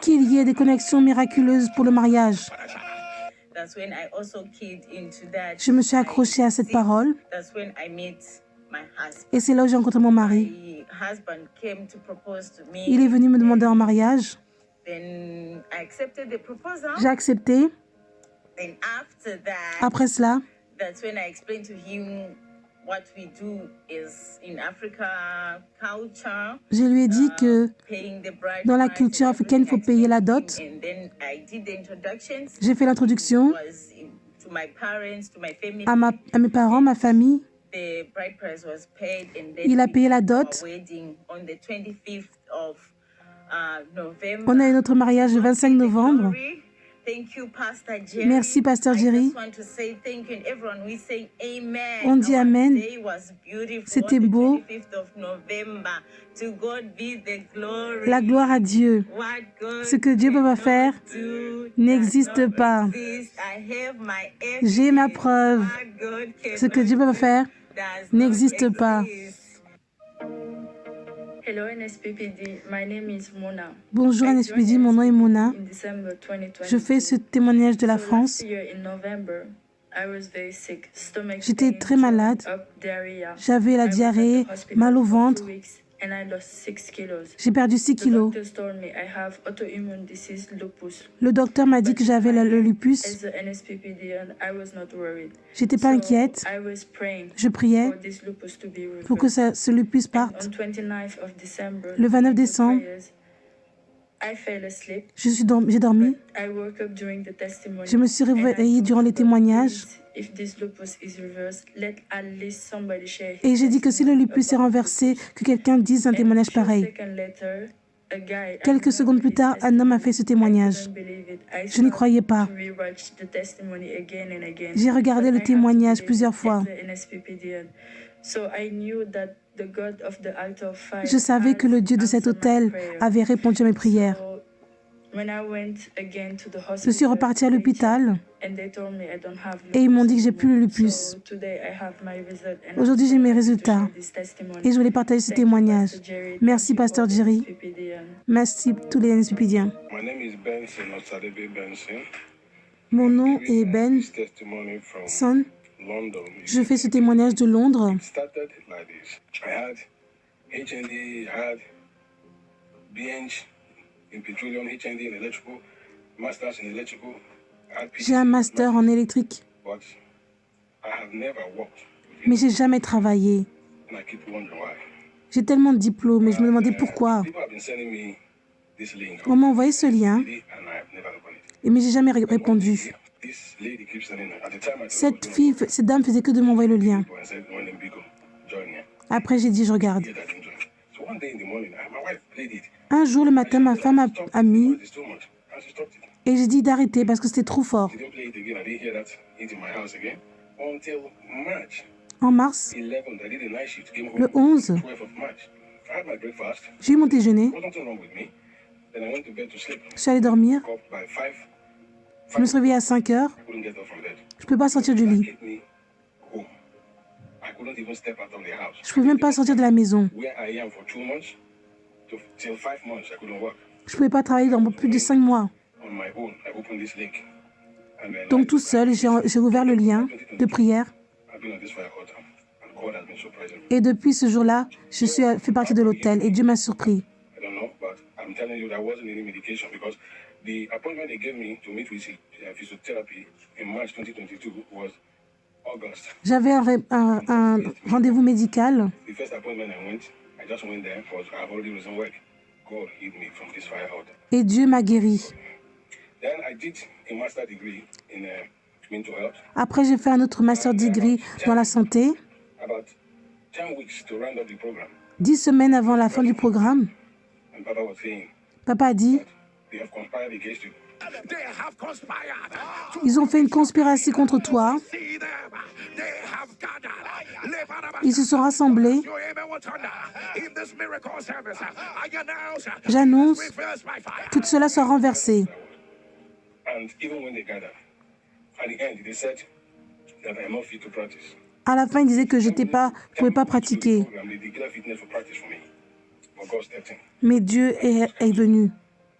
[SPEAKER 2] qu'il y ait des connexions miraculeuses pour le mariage. Je me suis accrochée à cette parole et c'est là où j'ai rencontré mon mari. Il est venu me demander en mariage. J'ai accepté. Après cela, je lui ai dit que dans la culture africaine, il faut payer la dot. J'ai fait l'introduction à mes parents, ma famille. Il a payé la dot. On a eu notre mariage le 25 novembre. Merci, Pasteur Jerry. On dit Amen. C'était beau. La gloire à Dieu. Ce que Dieu peut pas faire n'existe pas. J'ai ma preuve. Ce que Dieu peut pas faire n'existe pas.
[SPEAKER 3] Hello NSPPD, my name is Mona.
[SPEAKER 2] Bonjour NSPPD, mon nom est Mona. Je fais ce témoignage de la France. J'étais très malade. J'avais la diarrhée, mal au ventre. J'ai perdu 6 kilos. Le docteur m'a dit que j'avais le lupus. J'étais pas inquiète. Je priais pour que ce lupus parte. Le 29 décembre, j'ai dormi. Je me suis réveillée durant les témoignages. Et j'ai dit que si le lupus est renversé, que quelqu'un dise un témoignage pareil. Quelques secondes plus tard, un homme a fait ce témoignage. Je n'y croyais pas. J'ai regardé le témoignage plusieurs fois.
[SPEAKER 3] So I knew that the God of the altar of fire
[SPEAKER 2] Je savais que le Dieu de
[SPEAKER 3] has
[SPEAKER 2] cet
[SPEAKER 3] answered my
[SPEAKER 2] autel
[SPEAKER 3] prayer.
[SPEAKER 2] avait répondu à mes prières.
[SPEAKER 3] So when I went again to the
[SPEAKER 2] Je suis
[SPEAKER 3] hospital,
[SPEAKER 2] repartie à
[SPEAKER 3] they
[SPEAKER 2] l'hôpital
[SPEAKER 3] checked and they told me I don't have
[SPEAKER 2] et ils m'ont dit
[SPEAKER 3] lupus
[SPEAKER 2] que j'ai plus le
[SPEAKER 3] anymore.
[SPEAKER 2] lupus.
[SPEAKER 3] So today I have my result and I'm
[SPEAKER 2] Aujourd'hui,
[SPEAKER 3] so
[SPEAKER 2] j'ai mes
[SPEAKER 3] happy to
[SPEAKER 2] résultats
[SPEAKER 3] share this testimony.
[SPEAKER 2] et je voulais partager ce
[SPEAKER 3] Thank you,
[SPEAKER 2] témoignage.
[SPEAKER 3] Pastor Jerry.
[SPEAKER 2] Merci,
[SPEAKER 3] Thank you,
[SPEAKER 2] Pasteur
[SPEAKER 3] all the
[SPEAKER 2] Jerry.
[SPEAKER 3] SPPD.
[SPEAKER 2] Merci tous les NSPPdiens.
[SPEAKER 1] My name is Benson Osadebe Benson.
[SPEAKER 2] Mon nom est Ben
[SPEAKER 1] This testimony from
[SPEAKER 2] Son.
[SPEAKER 1] London.
[SPEAKER 2] Je fais ce témoignage de Londres.
[SPEAKER 1] It started like this. I had HND, I had BNG in petroleum, HND in electrical, masters in electrical. I had
[SPEAKER 2] J'ai un master en électrique,
[SPEAKER 1] but I have never worked.
[SPEAKER 2] mais j'ai jamais travaillé.
[SPEAKER 1] And I keep wondering why.
[SPEAKER 2] J'ai tellement de diplômes et je me demandais pourquoi.
[SPEAKER 1] People have been sending me this link.
[SPEAKER 2] On m'a envoyé ce lien,
[SPEAKER 1] And I've never opened it.
[SPEAKER 2] mais j'ai jamais répondu.
[SPEAKER 1] This lady keeps sending it. At the time, I
[SPEAKER 2] Cette dame faisait que de m'envoyer le lien.
[SPEAKER 1] I said, when them big go, join me.
[SPEAKER 2] Après, j'ai dit, je regarde.
[SPEAKER 1] Get that in join. So one day in the morning, my wife played it.
[SPEAKER 2] Un jour, le matin, ma femme a mis
[SPEAKER 1] It's too much. And she stopped it.
[SPEAKER 2] et j'ai dit d'arrêter parce que c'était trop fort.
[SPEAKER 1] She didn't play it again. I didn't hear that it in my house again until March
[SPEAKER 2] En mars,
[SPEAKER 1] 11th. I did a night shift. Came home
[SPEAKER 2] le 11,
[SPEAKER 1] 12th of March. I had my breakfast.
[SPEAKER 2] j'ai eu mon déjeuner.
[SPEAKER 1] There was nothing wrong with me. Then I went to bed to sleep.
[SPEAKER 2] Je suis allée dormir.
[SPEAKER 1] Woke up by 5.
[SPEAKER 2] Je me suis réveillée à 5 heures.
[SPEAKER 1] I couldn't get up from bed.
[SPEAKER 2] Je ne peux pas sortir du lit.
[SPEAKER 1] Get me home. I couldn't even step out of the house.
[SPEAKER 2] Je ne pouvais même pas sortir de la maison.
[SPEAKER 1] Where I am for 2 months till 5 months, I couldn't work
[SPEAKER 2] Je ne pouvais pas travailler dans plus de 5 mois.
[SPEAKER 1] on my own. I opened this link. And then
[SPEAKER 2] Donc tout seul, j'ai ouvert le lien de prière.
[SPEAKER 1] I've been on this fire altar. And God has been surprising me.
[SPEAKER 2] Et depuis ce jour-là, je suis fait partie de l'hôtel et Dieu m'a surpris.
[SPEAKER 1] I don't know, but I'm telling you, there wasn't any medication because the appointment they gave me to meet with physiotherapy in March 2022 was August.
[SPEAKER 2] J'avais un rendez-vous médical.
[SPEAKER 1] The first appointment I just went there because I've already resumed work. God healed me from this fire altar.
[SPEAKER 2] Et Dieu m'a guéri.
[SPEAKER 1] Then I did a master degree in mental health.
[SPEAKER 2] Après, j'ai fait un autre master degree dans la santé.
[SPEAKER 1] About 10 weeks to round up the program.
[SPEAKER 2] 10 semaines avant la fin du programme,
[SPEAKER 1] And Papa was saying,
[SPEAKER 2] papa a dit,
[SPEAKER 1] they have conspired against you. They have conspired to
[SPEAKER 2] ils ont fait une conspiration contre toi.
[SPEAKER 1] see them. They have gathered.
[SPEAKER 2] Ils se sont rassemblés.
[SPEAKER 1] Your amen was thunder. In this miracle service, I announce
[SPEAKER 2] J'annonce
[SPEAKER 1] reversed by fire.
[SPEAKER 2] que tout cela soit renversé.
[SPEAKER 1] And even when they gathered, at the end, they said that I'm not fit to practice.
[SPEAKER 2] À la fin, ils disaient que je ne pouvais pas pratiquer.
[SPEAKER 1] They declared fitness for practice for me. But God stepped in.
[SPEAKER 2] Mais Dieu est venu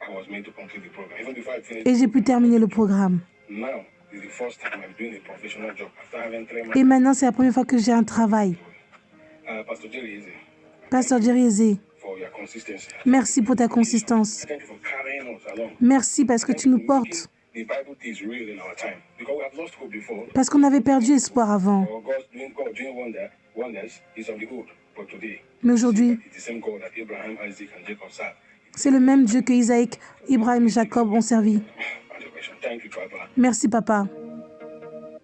[SPEAKER 1] I was made to complete the program. Even before I finished,
[SPEAKER 2] et j'ai pu terminer le programme.
[SPEAKER 1] now is the first time I'm doing a professional job after having 3 months.
[SPEAKER 2] Et maintenant, c'est la première fois que j'ai un travail.
[SPEAKER 1] Pastor Jerry Eze,
[SPEAKER 2] Pasteur Jerry Eze,
[SPEAKER 1] for your consistency.
[SPEAKER 2] merci pour ta consistance.
[SPEAKER 1] Thank you for carrying us along.
[SPEAKER 2] Merci parce que tu nous portes.
[SPEAKER 1] The Bible is real in our time because we have lost hope before.
[SPEAKER 2] Parce qu'on avait perdu espoir avant.
[SPEAKER 1] Or God doing wonders is of the old, but today
[SPEAKER 2] Mais aujourd'hui,
[SPEAKER 1] it's the same God that Abraham, Isaac, and Jacob served.
[SPEAKER 2] c'est le même Dieu que Isaac, Ibrahim et Jacob ont servi.
[SPEAKER 1] And the question, thank you, Papa.
[SPEAKER 2] Merci, papa.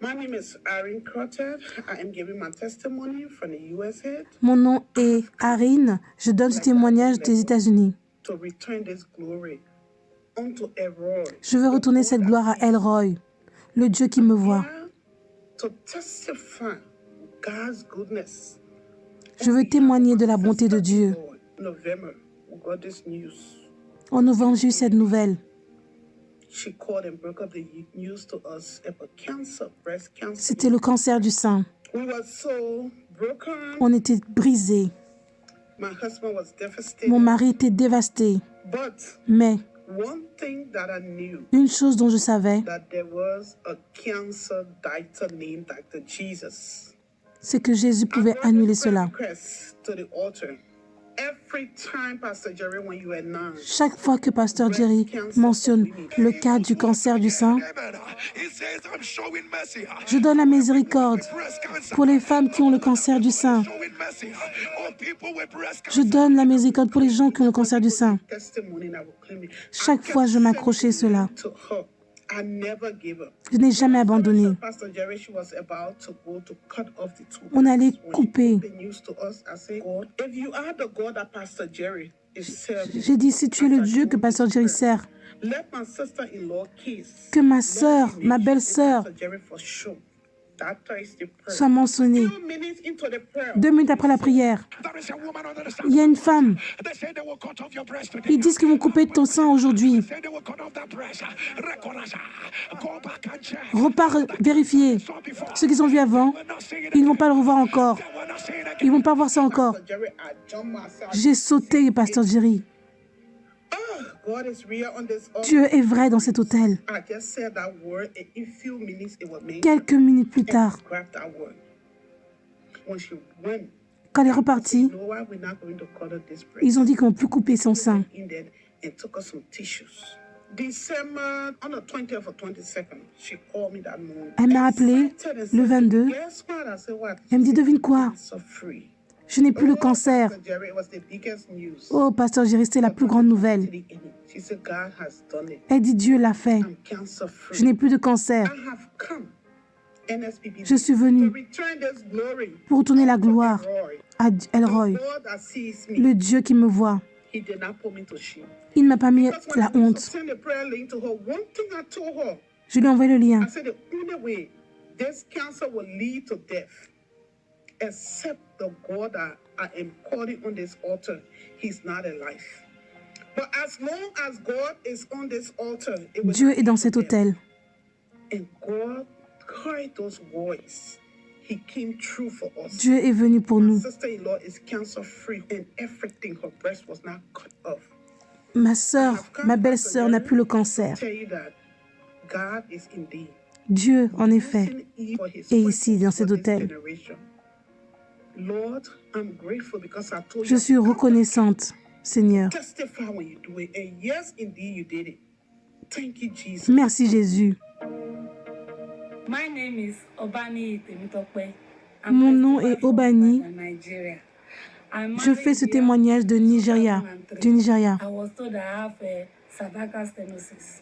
[SPEAKER 4] My name is Irene Crotted. I am giving my testimony from the USA
[SPEAKER 2] Mon nom est Arine. Je donne ce témoignage des États-Unis.
[SPEAKER 4] to return this glory unto Elroy.
[SPEAKER 2] Je veux retourner cette gloire à Elroy, le Dieu qui me voit.
[SPEAKER 4] To testify God's goodness.
[SPEAKER 2] Je veux témoigner de la bonté de Dieu.
[SPEAKER 4] November, we got this news.
[SPEAKER 2] En novembre, j'ai eu cette nouvelle.
[SPEAKER 4] She called and broke up the news to us about cancer, breast cancer.
[SPEAKER 2] C'était le cancer du sein.
[SPEAKER 4] We were so broken.
[SPEAKER 2] On était brisés.
[SPEAKER 4] My husband was devastated.
[SPEAKER 2] Mon mari était dévasté.
[SPEAKER 4] But
[SPEAKER 2] Mais
[SPEAKER 4] one thing that I knew,
[SPEAKER 2] une chose dont je savais,
[SPEAKER 4] that there was a cancer doctor named Dr. Jesus.
[SPEAKER 2] c'est que Jésus pouvait annuler cela.
[SPEAKER 4] To the altar. Every time, Pastor Jerry, when you announce,
[SPEAKER 2] Chaque fois que Pasteur Jerry mentionne le cas du cancer du sein,
[SPEAKER 1] Amen. He says, I'm showing mercy.
[SPEAKER 2] je donne la miséricorde
[SPEAKER 1] Breast cancer.
[SPEAKER 2] pour les femmes qui ont le cancer du sein.
[SPEAKER 1] Showing mercy on people with breast
[SPEAKER 2] Je
[SPEAKER 1] cancer.
[SPEAKER 2] donne la miséricorde pour les gens qui ont le cancer du sein.
[SPEAKER 4] testimony, and I will claim it.
[SPEAKER 2] Chaque fois, je m'accrochais cela.
[SPEAKER 4] To her, I never gave up.
[SPEAKER 2] Je n'ai jamais abandonné.
[SPEAKER 4] Pastor Jerry, she was about to go to cut off the two.
[SPEAKER 2] On allait
[SPEAKER 4] When she
[SPEAKER 2] couper.
[SPEAKER 4] broke the news to us, I said, God, if you are the God that Pastor Jerry is serving,
[SPEAKER 2] J'ai dit, si tu es le Dieu que Pasteur Jerry sert,
[SPEAKER 4] let my sister-in-law kiss.
[SPEAKER 2] que ma sœur, ma belle-sœur,
[SPEAKER 4] Pastor Jerry for sure.
[SPEAKER 2] soit mentionné.
[SPEAKER 4] 2 minutes into the prayer,
[SPEAKER 2] 2 minutes après la prière,
[SPEAKER 1] There is a woman under the
[SPEAKER 2] il y a une femme.
[SPEAKER 1] They say they will cut off your breast today.
[SPEAKER 2] Ils disent qu'ils vont couper ton sein aujourd'hui.
[SPEAKER 1] Say they will cut off that breast. Reconnaissance. Go back and check.
[SPEAKER 2] Repars vérifier. Ceux qu'ils ont vu avant, ils ne vont pas le revoir encore.
[SPEAKER 1] They will not see it again.
[SPEAKER 2] Ils ne vont pas voir ça encore.
[SPEAKER 4] Jerry, I jumped myself.
[SPEAKER 2] J'ai sauté, Pasteur Jerry.
[SPEAKER 4] God is real on this altar.
[SPEAKER 2] Dieu est vrai dans cet hôtel.
[SPEAKER 4] I just said that word, and in few minutes it was made.
[SPEAKER 2] Quelques minutes plus tard,
[SPEAKER 4] Grab that word. When she went,
[SPEAKER 2] quand elle est repartie,
[SPEAKER 4] you know what? We're not going to cut her this breast.
[SPEAKER 2] ils ont dit qu'on ne peut plus couper son sein.
[SPEAKER 4] In there and took her some tissues. December on the 20th or 22nd, she called me that morning.
[SPEAKER 2] Elle m'a appelé le 22.
[SPEAKER 4] Guess what? I said, what?
[SPEAKER 2] Elle me dit, devine quoi?
[SPEAKER 4] So free.
[SPEAKER 2] Je n'ai plus le cancer.
[SPEAKER 4] Pastor Jerry, it was the biggest news.
[SPEAKER 2] Oh, Pasteur Jerry, c'était la plus grande nouvelle.
[SPEAKER 4] She said, God has done it.
[SPEAKER 2] Elle dit, Dieu l'a fait.
[SPEAKER 4] I'm cancer free.
[SPEAKER 2] Je n'ai plus de cancer.
[SPEAKER 4] I have come. NSPP.
[SPEAKER 2] Je suis
[SPEAKER 4] To
[SPEAKER 2] venue
[SPEAKER 4] return this glory.
[SPEAKER 2] pour retourner la gloire à Elroy,
[SPEAKER 4] God that sees me.
[SPEAKER 2] le Dieu qui me voit.
[SPEAKER 4] He did not put me to shame.
[SPEAKER 2] Il ne m'a pas mis
[SPEAKER 4] Because when
[SPEAKER 2] la
[SPEAKER 4] I used
[SPEAKER 2] honte.
[SPEAKER 4] to send the prayer link to her, one thing I told her,
[SPEAKER 2] Je lui ai envoyé le lien.
[SPEAKER 4] I said the only way this cancer will lead to death, except the God that I am calling on this altar, He's not alive. But as long as God is on this altar, it will
[SPEAKER 2] Dieu
[SPEAKER 4] not
[SPEAKER 2] est dans
[SPEAKER 4] lead
[SPEAKER 2] cet
[SPEAKER 4] to death.
[SPEAKER 2] hôtel.
[SPEAKER 4] And God heard those voices. He came true for us.
[SPEAKER 2] Dieu est venu pour
[SPEAKER 4] My
[SPEAKER 2] nous.
[SPEAKER 4] sister-in-law is cancer free, and everything, her breast was not cut off.
[SPEAKER 2] Ma sœur, ma belle-sœur n'a plus le cancer.
[SPEAKER 4] Tell you that God is indeed
[SPEAKER 2] Dieu, en effet,
[SPEAKER 4] using Eve for his
[SPEAKER 2] est ici, dans cet
[SPEAKER 4] purpose for this
[SPEAKER 2] hôtel.
[SPEAKER 4] generation. Lord, I'm grateful because I told
[SPEAKER 2] Je
[SPEAKER 4] you
[SPEAKER 2] suis reconnaissante, Seigneur.
[SPEAKER 4] testify when you do it. And yes, indeed, you did it. Thank you, Jesus.
[SPEAKER 2] Merci, Jésus.
[SPEAKER 5] My name is Obani Temitope.
[SPEAKER 2] Mon nom est Obani.
[SPEAKER 5] Nigeria.
[SPEAKER 2] Je fais ce témoignage de Nigeria, du Nigeria.
[SPEAKER 5] I was told I have a cervical stenosis.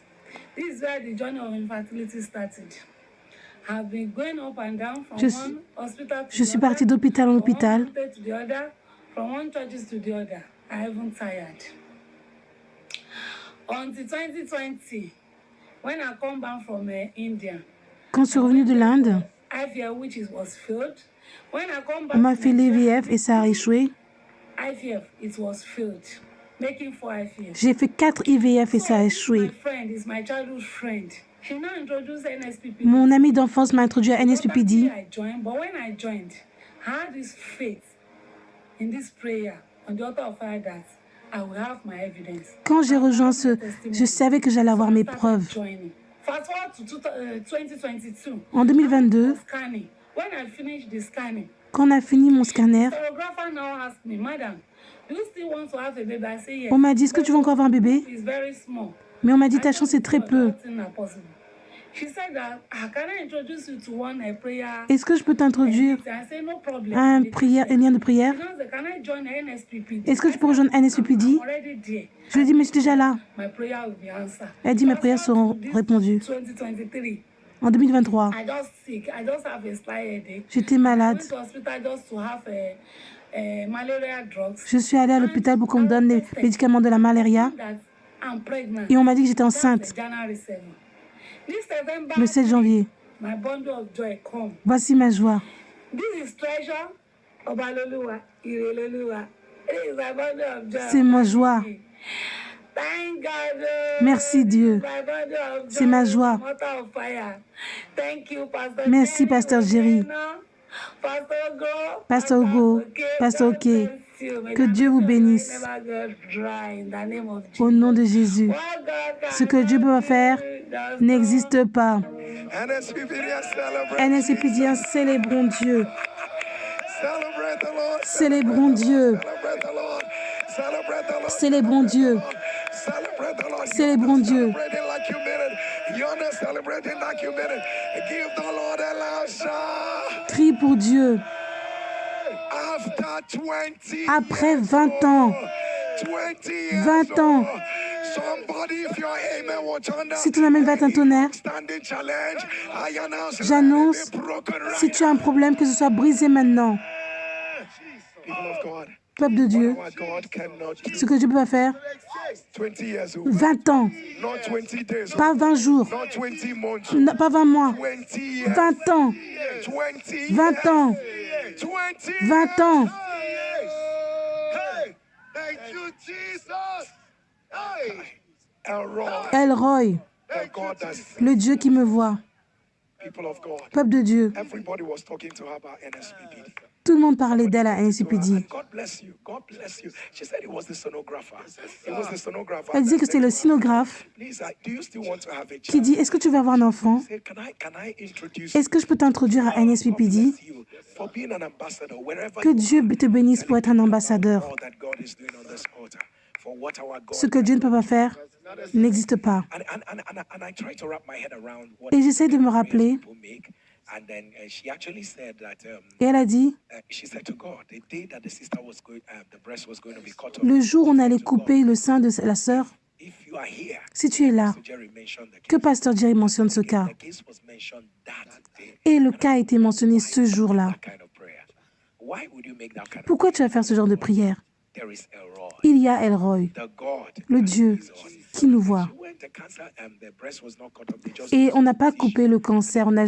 [SPEAKER 5] This is where the journey of infertility started. I've been going up and down from
[SPEAKER 2] Je
[SPEAKER 5] one hospital to
[SPEAKER 2] Je
[SPEAKER 5] the
[SPEAKER 2] suis
[SPEAKER 5] other,
[SPEAKER 2] partie d'hôpital en
[SPEAKER 5] from one
[SPEAKER 2] hôpital.
[SPEAKER 5] mountain to the other, from one church to the other. I even tired. Until 2020, when I come back from India,
[SPEAKER 2] Quand je suis revenue de l'Inde,
[SPEAKER 5] IVF which was failed. When I come back
[SPEAKER 2] on m'a
[SPEAKER 5] to
[SPEAKER 2] fait
[SPEAKER 5] Nigeria,
[SPEAKER 2] l'IVF et ça a échoué.
[SPEAKER 5] IVF, it was failed. Making 4 IVF.
[SPEAKER 2] J'ai fait 4 IVF et ça a
[SPEAKER 5] My
[SPEAKER 2] échoué.
[SPEAKER 5] friend is my childhood friend. She now introduced NSPPD.
[SPEAKER 2] Mon ami d'enfance m'a introduit à NSPPD.
[SPEAKER 5] I joined, but when I joined, I had this faith in this prayer on the altar of fire that I will have my evidence.
[SPEAKER 2] Quand j'ai rejoint je savais que j'allais avoir mes preuves.
[SPEAKER 5] Joining. Fast forward to 2022.
[SPEAKER 2] En 2022,
[SPEAKER 5] Scanning. When I finished the scanning,
[SPEAKER 2] quand on a fini mon scanner,
[SPEAKER 5] the sonographer now asked me, Madam, do you still want to have a baby? I say yes.
[SPEAKER 2] on m'a dit, est-ce que tu veux encore avoir un bébé?
[SPEAKER 5] It's very small.
[SPEAKER 2] Mais on m'a dit, ta chance est très peu.
[SPEAKER 5] She said that, can I introduce you to one prayer?
[SPEAKER 2] Est-ce que je peux t'introduire
[SPEAKER 5] I said, no problem.
[SPEAKER 2] à un lien de prière?
[SPEAKER 5] She said, can I join NSPPD?
[SPEAKER 2] Est-ce que tu peux rejoindre NSPPD?
[SPEAKER 5] I'm already there.
[SPEAKER 2] Je lui ai dit, mais je suis déjà là.
[SPEAKER 5] My prayer will be answered.
[SPEAKER 2] Elle dit, mes prières seront répondues.
[SPEAKER 5] 2023.
[SPEAKER 2] En 2023,
[SPEAKER 5] I just sick. I just have a slight headache.
[SPEAKER 2] j'étais
[SPEAKER 5] I
[SPEAKER 2] malade.
[SPEAKER 5] went to hospital just to have malaria drugs.
[SPEAKER 2] Je suis allée à l'hôpital pour qu'on me donne les médicaments de la malaria.
[SPEAKER 5] That I'm pregnant.
[SPEAKER 2] Et on m'a dit que j'étais
[SPEAKER 5] That's
[SPEAKER 2] enceinte
[SPEAKER 5] January 7. This September,
[SPEAKER 2] le 7 janvier.
[SPEAKER 5] my bundle of joy come.
[SPEAKER 2] Voici ma joie.
[SPEAKER 5] This is treasure. Obaloluwa, Ireloluwa. This is my bundle of joy.
[SPEAKER 2] C'est ma joie.
[SPEAKER 5] Thank God.
[SPEAKER 2] Merci Dieu.
[SPEAKER 5] My bundle of joy.
[SPEAKER 2] C'est ma joie.
[SPEAKER 5] Water of fire. Thank you, Pastor.
[SPEAKER 2] Merci, Pasteur Jerry.
[SPEAKER 5] Pastor Hugo.
[SPEAKER 2] Pasteur Hugo, Pasteur
[SPEAKER 5] God
[SPEAKER 2] Oké.
[SPEAKER 5] bless you. May
[SPEAKER 2] Que
[SPEAKER 5] the
[SPEAKER 2] Dieu vous
[SPEAKER 5] anointing
[SPEAKER 2] bénisse.
[SPEAKER 5] never get dry in the name of Jesus.
[SPEAKER 2] Au nom de Jésus.
[SPEAKER 5] What God
[SPEAKER 2] Ce que Dieu peut faire
[SPEAKER 5] does
[SPEAKER 2] n'existe pas.
[SPEAKER 1] NSPPD, celebrate.
[SPEAKER 2] NSPPDiens, célébrons Dieu.
[SPEAKER 1] Celebrate the Lord.
[SPEAKER 2] Célébrons Dieu.
[SPEAKER 1] Celebrate the Lord. Celebrate the Lord.
[SPEAKER 2] Célébrons Dieu.
[SPEAKER 1] Celebrate the Lord.
[SPEAKER 2] Célébrons Dieu.
[SPEAKER 1] Celebrating like you mean it. You're not celebrating like you mean it. Give the Lord a loud shout.
[SPEAKER 2] Crie pour Dieu.
[SPEAKER 1] After 20
[SPEAKER 2] Après 20 ans,
[SPEAKER 1] 20 years
[SPEAKER 2] 20 ans,
[SPEAKER 1] old, somebody, if your amen will turn down,
[SPEAKER 2] si ton amen va être un tonnerre,
[SPEAKER 1] standing challenge, I announce,
[SPEAKER 2] j'annonce,
[SPEAKER 1] let it be broken right
[SPEAKER 2] si tu as un problème, que ce soit brisé maintenant.
[SPEAKER 1] People of God,
[SPEAKER 2] Peuple de Dieu,
[SPEAKER 1] What our God cannot do.
[SPEAKER 2] ce que Dieu peut pas faire,
[SPEAKER 1] 20 years old.
[SPEAKER 2] 20 ans,
[SPEAKER 1] Not 20 days.
[SPEAKER 2] pas 20 jours,
[SPEAKER 1] Not 20 months.
[SPEAKER 2] pas 20 mois,
[SPEAKER 1] 20 years.
[SPEAKER 2] 20 ans,
[SPEAKER 1] 20
[SPEAKER 2] 20 ans,
[SPEAKER 1] 20
[SPEAKER 2] 20 ans.
[SPEAKER 1] Hey, thank you, Jesus. Hey, Elroy,
[SPEAKER 2] Elroy,
[SPEAKER 1] the God that sees.
[SPEAKER 2] le Dieu qui me voit.
[SPEAKER 1] People of God.
[SPEAKER 2] Peuple de Dieu,
[SPEAKER 1] Everybody was talking to her about NSPPD.
[SPEAKER 2] tout le monde parlait d'elle à NSPPD.
[SPEAKER 1] And God bless you. God bless you. She said it was the sonographer. It was the sonographer.
[SPEAKER 2] Elle disait que c'était le scénographe
[SPEAKER 1] Lisa, do you still want to have a
[SPEAKER 2] qui
[SPEAKER 1] child?
[SPEAKER 2] dit, est-ce que tu veux avoir un enfant?
[SPEAKER 1] Say, can I introduce
[SPEAKER 2] Est-ce que je peux t'introduire à NSPPD?
[SPEAKER 1] you for being an ambassador wherever
[SPEAKER 2] Que Dieu te bénisse pour être un ambassadeur.
[SPEAKER 1] all that God is doing on this altar for what our God.
[SPEAKER 2] Ce que Dieu ne peut pas faire n'existe pas.
[SPEAKER 1] And I try to wrap my head around what
[SPEAKER 2] Et j'essaie de me rappeler.
[SPEAKER 1] people make. And then she actually said that
[SPEAKER 2] Et elle a dit,
[SPEAKER 1] she said to God, the day that the sister was going, the breast was going to be cut off.
[SPEAKER 2] le jour où on allait couper le sein de la sœur,
[SPEAKER 1] If you are here,
[SPEAKER 2] si tu es là,
[SPEAKER 1] so Jerry mentioned the
[SPEAKER 2] que Pasteur Jerry mentionne ce cas.
[SPEAKER 1] case was mentioned that day,
[SPEAKER 2] Et le cas a été mentionné ce jour-là.
[SPEAKER 1] that kind of prayer. Why would you make that kind of
[SPEAKER 2] Pourquoi tu vas faire ce genre de prière?
[SPEAKER 1] There is Elroy,
[SPEAKER 2] Il y a Elroy,
[SPEAKER 1] the God
[SPEAKER 2] le Dieu qui nous voit.
[SPEAKER 1] when the cancer the breast was not cut off, they just
[SPEAKER 2] Et on n'a pas coupé le cancer, on n'a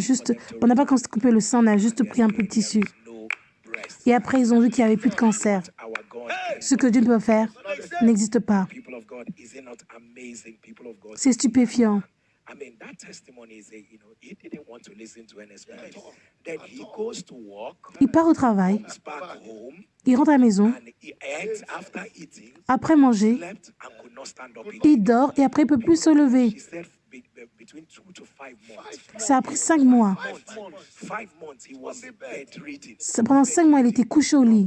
[SPEAKER 2] pas coupé le sang, on a juste pris un peu de tissu.
[SPEAKER 1] no breast.
[SPEAKER 2] Et après, ils ont vu qu'il n'y avait plus de cancer.
[SPEAKER 1] Our God,
[SPEAKER 2] Ce que Dieu ne peut faire n'existe pas.
[SPEAKER 1] people of God, is it not amazing? People of God,
[SPEAKER 2] C'est stupéfiant.
[SPEAKER 1] I mean, that testimony is, he didn't want to listen to NSPPD. Then he goes to work,
[SPEAKER 2] Il part au travail,
[SPEAKER 1] comes back home,
[SPEAKER 2] il rentre à la maison,
[SPEAKER 1] and he ate after eating,
[SPEAKER 2] après manger,
[SPEAKER 1] slept, and could not stand up again.
[SPEAKER 2] il dort et après il ne peut plus se lever.
[SPEAKER 1] She said between 2 to 5 months.
[SPEAKER 2] Ça a pris 5 mois.
[SPEAKER 1] 5 months, he was bedridden.
[SPEAKER 2] Pendant 5 mois, il était couché au lit.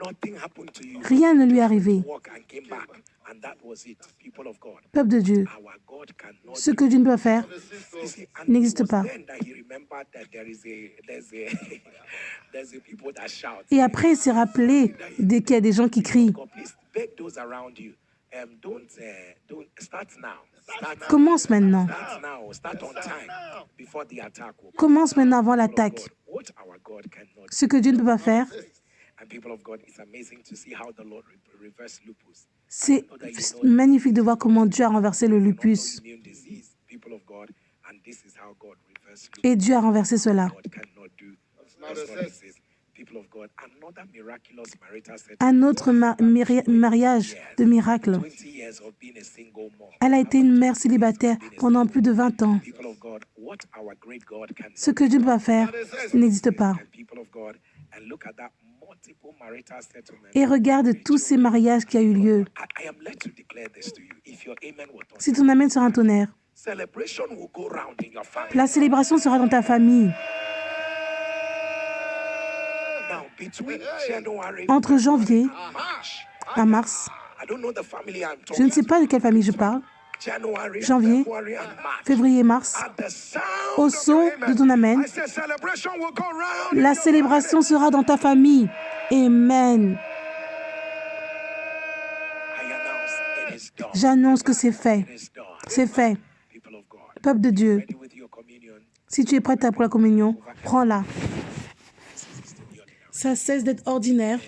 [SPEAKER 1] Nothing happened to you.
[SPEAKER 2] Rien ne lui est arrivé.
[SPEAKER 1] Walk and came back, and that was it. People of God,
[SPEAKER 2] Peuple de Dieu,
[SPEAKER 1] our God cannot.
[SPEAKER 2] ce que Dieu ne peut pas faire
[SPEAKER 1] You see, and
[SPEAKER 2] n'existe
[SPEAKER 1] it was
[SPEAKER 2] pas.
[SPEAKER 1] then that he remembered that there's a people that shout.
[SPEAKER 2] Et après, il s'est rappelé qu'il y a des gens qui crient.
[SPEAKER 1] God, please beg those around you. Don't start now. Start now.
[SPEAKER 2] Commence maintenant.
[SPEAKER 1] Start now. Start on time before the attack will come.
[SPEAKER 2] Commence maintenant avant l'attaque.
[SPEAKER 1] What our God cannot.
[SPEAKER 2] Ce que Dieu ne peut pas faire,
[SPEAKER 1] And people of God, it's amazing to see how the Lord reversed lupus.
[SPEAKER 2] c'est magnifique de voir comment Dieu a renversé le lupus.
[SPEAKER 1] Immune disease, people of God, and this is how God reversed lupus.
[SPEAKER 2] Et Dieu a renversé cela.
[SPEAKER 1] God cannot do. That's what it says. People of God, another miraculous marital settlement.
[SPEAKER 2] Un autre mariage de miracle.
[SPEAKER 1] 20 years of being a single mom.
[SPEAKER 2] Elle a été une mère célibataire pendant plus de 20 ans.
[SPEAKER 1] People of God, what our great God can
[SPEAKER 2] Ce que Dieu ne peut pas faire n'existe pas.
[SPEAKER 1] and people of God, and look at that multiple marital settlement.
[SPEAKER 2] Et regarde tous ces mariages qui ont eu lieu.
[SPEAKER 1] I am led to declare this to you. If your amen will turn,
[SPEAKER 2] Si ton amène sera un tonnerre,
[SPEAKER 1] celebration will go round in your family.
[SPEAKER 2] la célébration sera dans ta famille.
[SPEAKER 1] Now, between January
[SPEAKER 2] Entre janvier
[SPEAKER 1] and March,
[SPEAKER 2] à mars,
[SPEAKER 1] I don't know the family I'm
[SPEAKER 2] je ne
[SPEAKER 1] talking
[SPEAKER 2] sais pas de quelle famille je parle,
[SPEAKER 1] January,
[SPEAKER 2] janvier,
[SPEAKER 1] February, and March.
[SPEAKER 2] février, mars,
[SPEAKER 1] At the sound
[SPEAKER 2] au
[SPEAKER 1] of
[SPEAKER 2] son
[SPEAKER 1] your
[SPEAKER 2] de
[SPEAKER 1] amen,
[SPEAKER 2] ton amène,
[SPEAKER 1] I said celebration will go round in
[SPEAKER 2] la
[SPEAKER 1] your
[SPEAKER 2] célébration
[SPEAKER 1] family.
[SPEAKER 2] sera dans ta famille. Amen.
[SPEAKER 1] I announce it is done.
[SPEAKER 2] J'annonce que c'est fait.
[SPEAKER 1] It is done.
[SPEAKER 2] C'est fait.
[SPEAKER 1] People of God,
[SPEAKER 2] Peuple de Dieu,
[SPEAKER 1] ready with your communion.
[SPEAKER 2] si tu es prête pour la communion, prends-la. Ça cesse d'être ordinaire.
[SPEAKER 1] We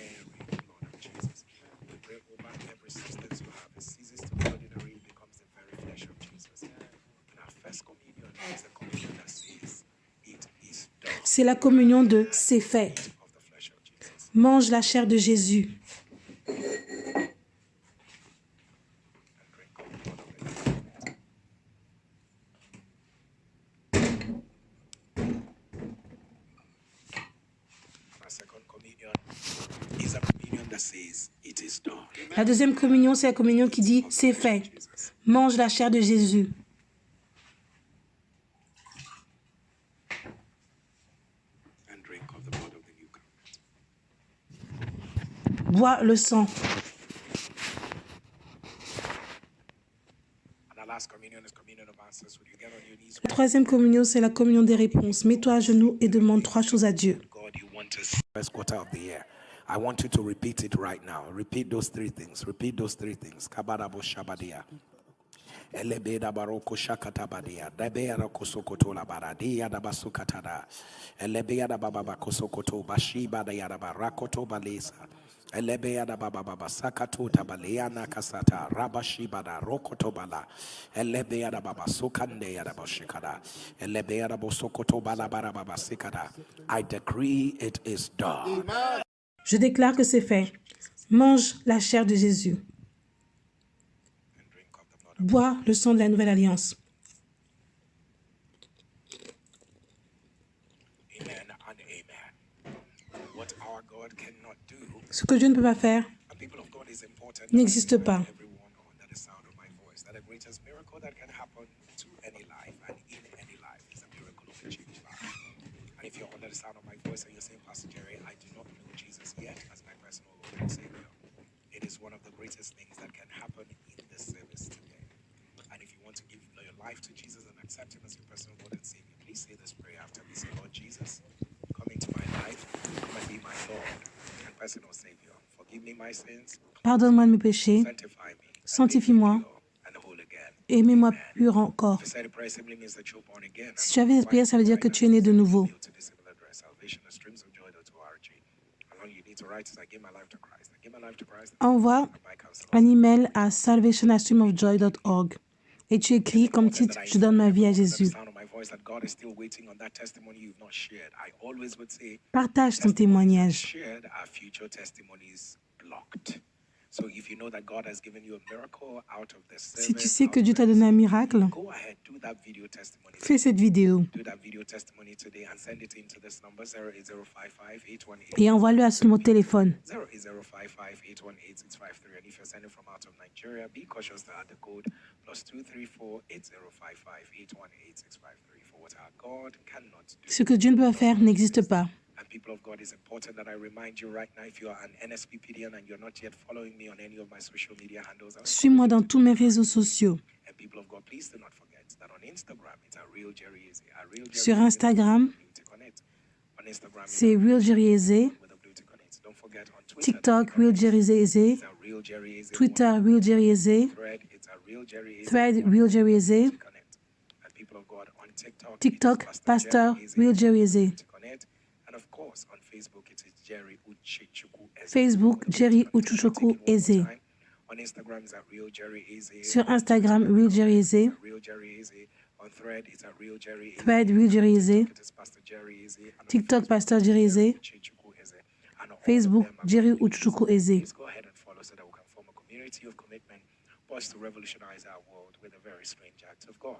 [SPEAKER 1] pray over every substance you have. It ceases to be ordinary, it becomes the very flesh of Jesus. And our first communion is a communion that says, it is done
[SPEAKER 2] C'est la communion de c'est fait.
[SPEAKER 1] of the flesh of Jesus.
[SPEAKER 2] Mange la chair de Jésus.
[SPEAKER 1] Our second communion is a communion that says, it is done.
[SPEAKER 2] La deuxième communion, c'est la communion qui dit c'est fait. Mange la chair de Jésus.
[SPEAKER 1] And drink of the blood of the new covenant.
[SPEAKER 2] Bois le sang.
[SPEAKER 1] And our last communion is communion of answers. Would you get on your knees?
[SPEAKER 2] La troisième communion, c'est la communion des réponses. Mets-toi à genoux et demande 3 choses à Dieu.
[SPEAKER 1] God, you want us. First quarter of the year. I want you to repeat it right now. Repeat those 3 things. Repeat those 3 things. Kabarabo shabadia. Elebeda baroko shakatabadia. Debeara kosokoto la baradia da basukatada. Elebeda baba kosokoto bashiba da yada barakoto balesa. Elebeada baba baba sakatuta baleana kasata rabashibada rokotobala elebeada baba sukande yada boshikada elebeada bosokotobala bara baba sikada. I decree it is done.
[SPEAKER 2] Je déclare que c'est fait. Mange la chair de Jésus. Bois le sang de la nouvelle alliance.
[SPEAKER 1] Amen and amen. What our God cannot do,
[SPEAKER 2] Ce que Dieu ne peut pas faire
[SPEAKER 1] and people of God, is important
[SPEAKER 2] n'existe pas.
[SPEAKER 1] everyone under the sound of my voice, that the greatest miracle that can happen to any life and in any life is a miracle of a changed life. And if you're under the sound of my voice and you're saying, Pastor Jerry, I do not know Jesus yet as my personal Lord and Savior, it is one of the greatest things that can happen in this service today. And if you want to give your life to Jesus and accept Him as your personal Lord and Savior, please say this prayer after me. Say, Lord Jesus, come into my life, come and be my Lord and personal Savior. Forgive me my sins,
[SPEAKER 2] Pardonne-moi de mes péchés,
[SPEAKER 1] sanctify me,
[SPEAKER 2] sanctifie-moi
[SPEAKER 1] and whole again.
[SPEAKER 2] et mets-moi pur encore.
[SPEAKER 1] If you say the prayer simply means that you're born again.
[SPEAKER 2] Si tu as fait cette prière, ça veut dire que tu es né de nouveau.
[SPEAKER 1] To this email address, salvationstreamsofjoy.org. All you need to write is, I give my life to Christ. I give my life to Christ.
[SPEAKER 2] Envoie
[SPEAKER 1] My counselor.
[SPEAKER 2] un email à salvation@streamofjoy.org et tu écris comme titre « Je donne ma vie à Jésus ». Partage ton témoignage. Si tu sais que Dieu t'a donné un miracle, fais cette vidéo et envoie-le à ce numéro de téléphone.
[SPEAKER 1] 08055818653. And if you're sending from out of Nigeria, be cautious to add the code +234-8055-818653 for what our God cannot do.
[SPEAKER 2] Ce que Dieu ne peut pas faire n'existe pas.
[SPEAKER 1] And people of God, it's important that I remind you right now, if you are an NSPPDian and you're not yet following me on any of my social media handles,
[SPEAKER 2] Suis-moi dans tous mes réseaux sociaux.
[SPEAKER 1] and people of God, please do not forget that on Instagram, it's a real Jerry Easy.
[SPEAKER 2] Sur Instagram, c'est Real Jerry Eze. TikTok, Real Jerry Eze. Twitter, Real Jerry Eze. Thread, Real Jerry Eze. TikTok, Pastor Real Jerry Eze. Facebook, Jerry Uchuchoku Eze. Sur Instagram, Real Jerry Eze. Thread, Real Jerry Eze. TikTok, Pastor Jerry Eze. Facebook, Jerry Uchuchoku Eze.
[SPEAKER 1] To revolutionize our world with a very strange act of God.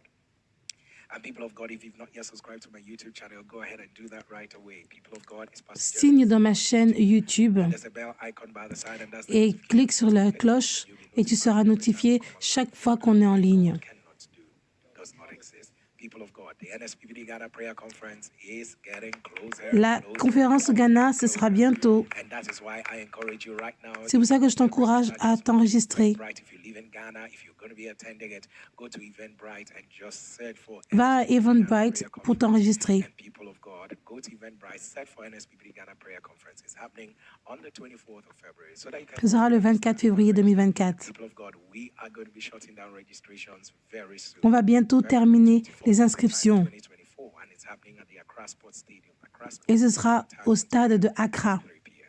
[SPEAKER 1] And people of God, if you've not yet subscribed to my YouTube channel, go ahead and do that right away. People of God, it's Pastor
[SPEAKER 2] Signe dans ma chaîne YouTube
[SPEAKER 1] There's a bell icon by the side, and that's the
[SPEAKER 2] et clique sur la cloche et tu seras notifié chaque fois qu'on est en ligne.
[SPEAKER 1] cannot do, does not exist. People of God, the NSPPD Ghana Prayer Conference is getting closer.
[SPEAKER 2] La conférence au Ghana, ce sera bientôt.
[SPEAKER 1] And that is why I encourage you right now.
[SPEAKER 2] C'est pour ça que je t'encourage à t'enregistrer.
[SPEAKER 1] If you live in Ghana, if you're going to be attending it, go to Eventbrite and just search for
[SPEAKER 2] Va à Eventbrite pour t'enregistrer.
[SPEAKER 1] And people of God, go to Eventbrite, search for NSPPD Ghana Prayer Conference. It's happening on the 24th of February. So that you can
[SPEAKER 2] Ce sera le 24 février 2024.
[SPEAKER 1] people of God, we are going to be shutting down registrations very soon.
[SPEAKER 2] On va bientôt terminer les inscriptions
[SPEAKER 1] 2024, and it's happening at the Accra Sports Stadium. Accra Sports
[SPEAKER 2] et ce sera au stade de Accra.
[SPEAKER 1] 3 p.m.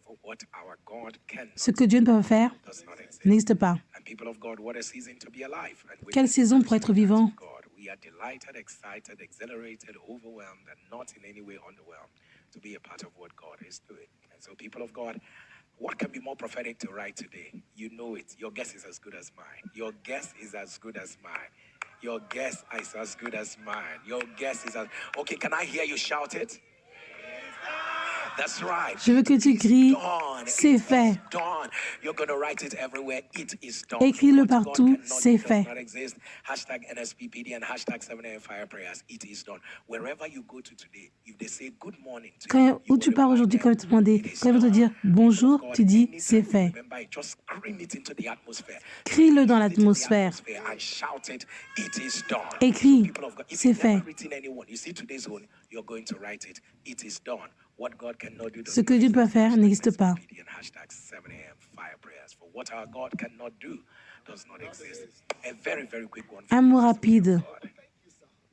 [SPEAKER 1] For what our God can
[SPEAKER 2] Ce que Dieu ne peut pas faire
[SPEAKER 1] does not exist.
[SPEAKER 2] n'existe pas.
[SPEAKER 1] And people of God, what a season to be alive. And with
[SPEAKER 2] Quelle saison pour être vivant.
[SPEAKER 1] God, we are delighted, excited, exhilarated, overwhelmed, and not in any way underwhelmed to be a part of what God is doing. And so, people of God, what can be more prophetic to write today? You know it. Your guess is as good as mine. Your guess is as good as mine. Your guess is as good as mine. Your guess is as... Okay, can I hear you shout it? That's right.
[SPEAKER 2] Je veux que tu cries,
[SPEAKER 1] Done.
[SPEAKER 2] c'est fait.
[SPEAKER 1] Done. You're going to write it everywhere. It is done.
[SPEAKER 2] Écris-le
[SPEAKER 1] What God
[SPEAKER 2] partout,
[SPEAKER 1] cannot
[SPEAKER 2] c'est
[SPEAKER 1] do
[SPEAKER 2] fait.
[SPEAKER 1] does not exist. Hashtag NSPPD and hashtag 7 a.m. fire prayers. It is done. Wherever you go to today, if they say good morning to you,
[SPEAKER 2] Où tu pars aujourd'hui, quand ils te demander, quand ils vont te dire bonjour, tu dis c'est fait.
[SPEAKER 1] remember it, just scream it into the atmosphere.
[SPEAKER 2] Crie-le dans l'atmosphère.
[SPEAKER 1] And shout it. It is done.
[SPEAKER 2] Écris,
[SPEAKER 1] People of God, if
[SPEAKER 2] c'est
[SPEAKER 1] you've never
[SPEAKER 2] fait.
[SPEAKER 1] written anyone, you see today's one, you're going to write it. It is done. What God cannot do does
[SPEAKER 2] Ce que Dieu ne peut pas faire n'existe pas.
[SPEAKER 1] Hashtag 7 a.m. fire prayers. For what our God cannot do does not exist. A very, very quick one.
[SPEAKER 2] Un mot rapide.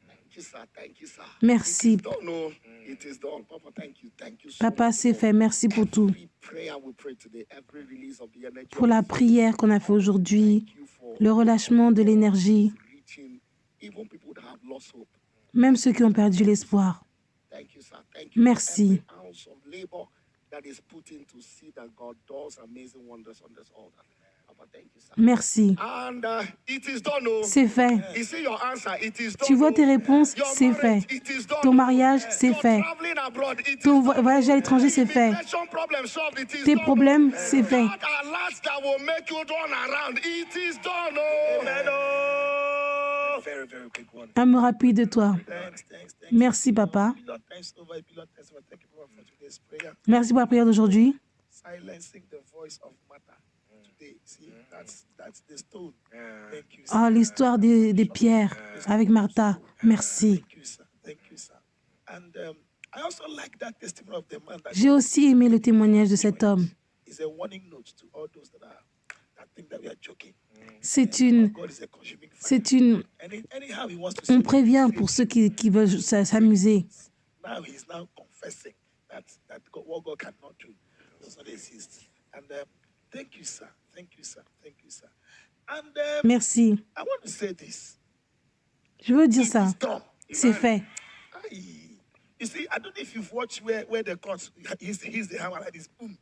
[SPEAKER 1] Thank you, sir. Thank you, sir.
[SPEAKER 2] Merci.
[SPEAKER 1] Don't know It is done. Papa, thank you. Thank you so
[SPEAKER 2] Papa,
[SPEAKER 1] much
[SPEAKER 2] c'est
[SPEAKER 1] for
[SPEAKER 2] fait. Merci pour tout.
[SPEAKER 1] every prayer we prayed today, every release of the energy
[SPEAKER 2] Pour
[SPEAKER 1] of
[SPEAKER 2] la
[SPEAKER 1] the
[SPEAKER 2] prière qu'on a fait aujourd'hui,
[SPEAKER 1] Thank you for
[SPEAKER 2] le relâchement de l'énergie,
[SPEAKER 1] reaching even people that have lost hope.
[SPEAKER 2] même ceux qui ont perdu l'espoir.
[SPEAKER 1] Thank you, sir. Thank you
[SPEAKER 2] Merci.
[SPEAKER 1] for every ounce of labor that is put in to see that God does amazing wonders on this altar. Papa, thank you, sir.
[SPEAKER 2] Merci.
[SPEAKER 1] And it is done, oh.
[SPEAKER 2] C'est fait.
[SPEAKER 1] You see your answer, it is done.
[SPEAKER 2] Tu vois tes
[SPEAKER 1] oh.
[SPEAKER 2] réponses,
[SPEAKER 1] Your
[SPEAKER 2] c'est
[SPEAKER 1] marriage,
[SPEAKER 2] fait.
[SPEAKER 1] it is done,
[SPEAKER 2] Ton
[SPEAKER 1] oh.
[SPEAKER 2] mariage, c'est
[SPEAKER 1] Your
[SPEAKER 2] fait.
[SPEAKER 1] traveling abroad, it
[SPEAKER 2] Ton
[SPEAKER 1] is done,
[SPEAKER 2] voyage à
[SPEAKER 1] oh.
[SPEAKER 2] l'étranger, c'est fait.
[SPEAKER 1] Immigration problem solved, it is
[SPEAKER 2] Tes
[SPEAKER 1] done,
[SPEAKER 2] problèmes,
[SPEAKER 1] oh.
[SPEAKER 2] c'est fait.
[SPEAKER 1] That alert that will make you run around, it is done, oh. Amen, oh. Very, very quick one.
[SPEAKER 2] Un mot rapide de toi.
[SPEAKER 1] Thanks.
[SPEAKER 2] Merci, Papa.
[SPEAKER 1] Billion thanks over. Thank you for today's prayer.
[SPEAKER 2] Merci pour la prière d'aujourd'hui.
[SPEAKER 1] Silencing the voice of Martha today. See, that's the stone. Thank you, sir.
[SPEAKER 2] Oh, l'histoire des pierres avec Martha. Merci.
[SPEAKER 1] Thank you, sir. Thank you, sir. And I also like that testimony of the man that
[SPEAKER 2] J'ai aussi aimé le témoignage de cet homme.
[SPEAKER 1] is a warning note to all those that think that we are joking.
[SPEAKER 2] C'est une,
[SPEAKER 1] God is a consuming fire.
[SPEAKER 2] c'est une,
[SPEAKER 1] Anyhow he wants to
[SPEAKER 2] on
[SPEAKER 1] say,
[SPEAKER 2] prévient pour ceux qui veulent s'amuser.
[SPEAKER 1] now he's now confessing that what God cannot do does not exist. And thank you, sir. Thank you, sir. Thank you, sir. And
[SPEAKER 2] Merci.
[SPEAKER 1] I want to say this.
[SPEAKER 2] Je veux dire ça.
[SPEAKER 1] It's done.
[SPEAKER 2] C'est fait.
[SPEAKER 1] Aye. You see, I don't know if you've watched where the court he's the hammer like this. Boom.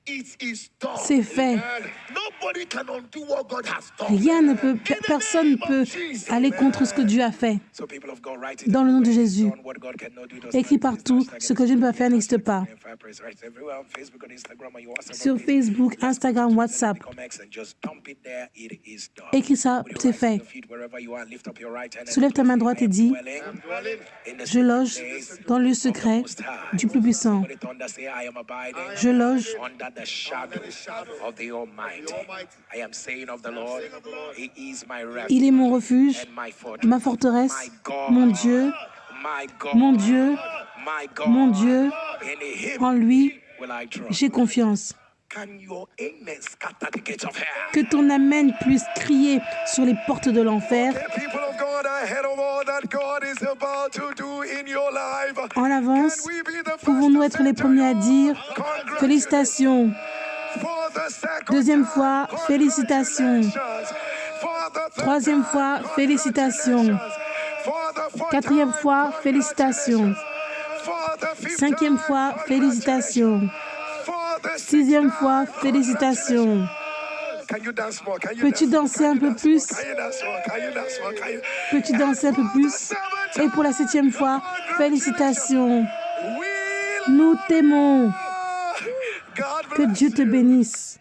[SPEAKER 1] It is done.
[SPEAKER 2] C'est fait.
[SPEAKER 1] And nobody can undo what God has done.
[SPEAKER 2] Rien ne peut, personne ne peut aller contre ce que Dieu a fait.
[SPEAKER 1] So people of God, write it
[SPEAKER 2] Dans le nom de
[SPEAKER 1] everywhere.
[SPEAKER 2] Jésus.
[SPEAKER 1] Done what God cannot do, does not
[SPEAKER 2] Écrit
[SPEAKER 1] exist.
[SPEAKER 2] partout,
[SPEAKER 1] Hashtag
[SPEAKER 2] ce que Dieu ne peut pas faire n'existe pas.
[SPEAKER 1] Right everywhere on Facebook, on Instagram, on your WhatsApp,
[SPEAKER 2] Sur
[SPEAKER 1] on
[SPEAKER 2] Facebook, Instagram, WhatsApp.
[SPEAKER 1] Become X and just dump it there. It is done.
[SPEAKER 2] Écris ça,
[SPEAKER 1] With your
[SPEAKER 2] c'est
[SPEAKER 1] right
[SPEAKER 2] fait.
[SPEAKER 1] to feet, wherever you are, lift up your right hand and
[SPEAKER 2] Soulève ta main droite et dis,
[SPEAKER 1] dwelling in the
[SPEAKER 2] je loge
[SPEAKER 1] place
[SPEAKER 2] dans le
[SPEAKER 1] of the
[SPEAKER 2] secret
[SPEAKER 1] Most High.
[SPEAKER 2] du plus puissant.
[SPEAKER 1] Somebody thunder, say, I am abiding
[SPEAKER 2] Je loge
[SPEAKER 1] under the shadow of the Almighty. I am saying of the Lord, He is my refuge
[SPEAKER 2] Il est mon refuge,
[SPEAKER 1] and my fortress.
[SPEAKER 2] ma forteresse,
[SPEAKER 1] My God,
[SPEAKER 2] mon Dieu,
[SPEAKER 1] my God,
[SPEAKER 2] mon Dieu,
[SPEAKER 1] my God.
[SPEAKER 2] mon Dieu.
[SPEAKER 1] In Him
[SPEAKER 2] En lui,
[SPEAKER 1] will I trust.
[SPEAKER 2] j'ai confiance.
[SPEAKER 1] Can your amen scatter the gates of hell?
[SPEAKER 2] Que ton Amen puisse crier sur les portes de l'enfer.
[SPEAKER 1] People of God, ahead of all that God is about to do in your life.
[SPEAKER 2] En avance,
[SPEAKER 1] Can we be the first
[SPEAKER 2] pouvons-nous
[SPEAKER 1] to
[SPEAKER 2] être
[SPEAKER 1] say
[SPEAKER 2] les
[SPEAKER 1] to
[SPEAKER 2] premiers à
[SPEAKER 1] you,
[SPEAKER 2] dire
[SPEAKER 1] congratulations
[SPEAKER 2] félicitations.
[SPEAKER 1] for the second
[SPEAKER 2] Deuxième
[SPEAKER 1] time,
[SPEAKER 2] fois, félicitations.
[SPEAKER 1] for the third
[SPEAKER 2] Troisième
[SPEAKER 1] time,
[SPEAKER 2] fois, félicitations.
[SPEAKER 1] congratulations. For the fourth
[SPEAKER 2] Quatrième
[SPEAKER 1] time,
[SPEAKER 2] fois, félicitations.
[SPEAKER 1] for the fifth
[SPEAKER 2] Cinquième
[SPEAKER 1] time,
[SPEAKER 2] fois, félicitations.
[SPEAKER 1] for the sixth
[SPEAKER 2] Sixième
[SPEAKER 1] time,
[SPEAKER 2] fois, félicitations.
[SPEAKER 1] Can you dance more? Can you
[SPEAKER 2] Peux-tu
[SPEAKER 1] dance
[SPEAKER 2] danser un peu plus?
[SPEAKER 1] Can you dance more? Can you dance more? Can you...
[SPEAKER 2] Peux-tu danser un peu plus? Et pour la septième fois, félicitations.
[SPEAKER 1] We
[SPEAKER 2] Nous t'aimons.
[SPEAKER 1] God
[SPEAKER 2] Que
[SPEAKER 1] bless
[SPEAKER 2] Dieu te
[SPEAKER 1] you.
[SPEAKER 2] bénisse.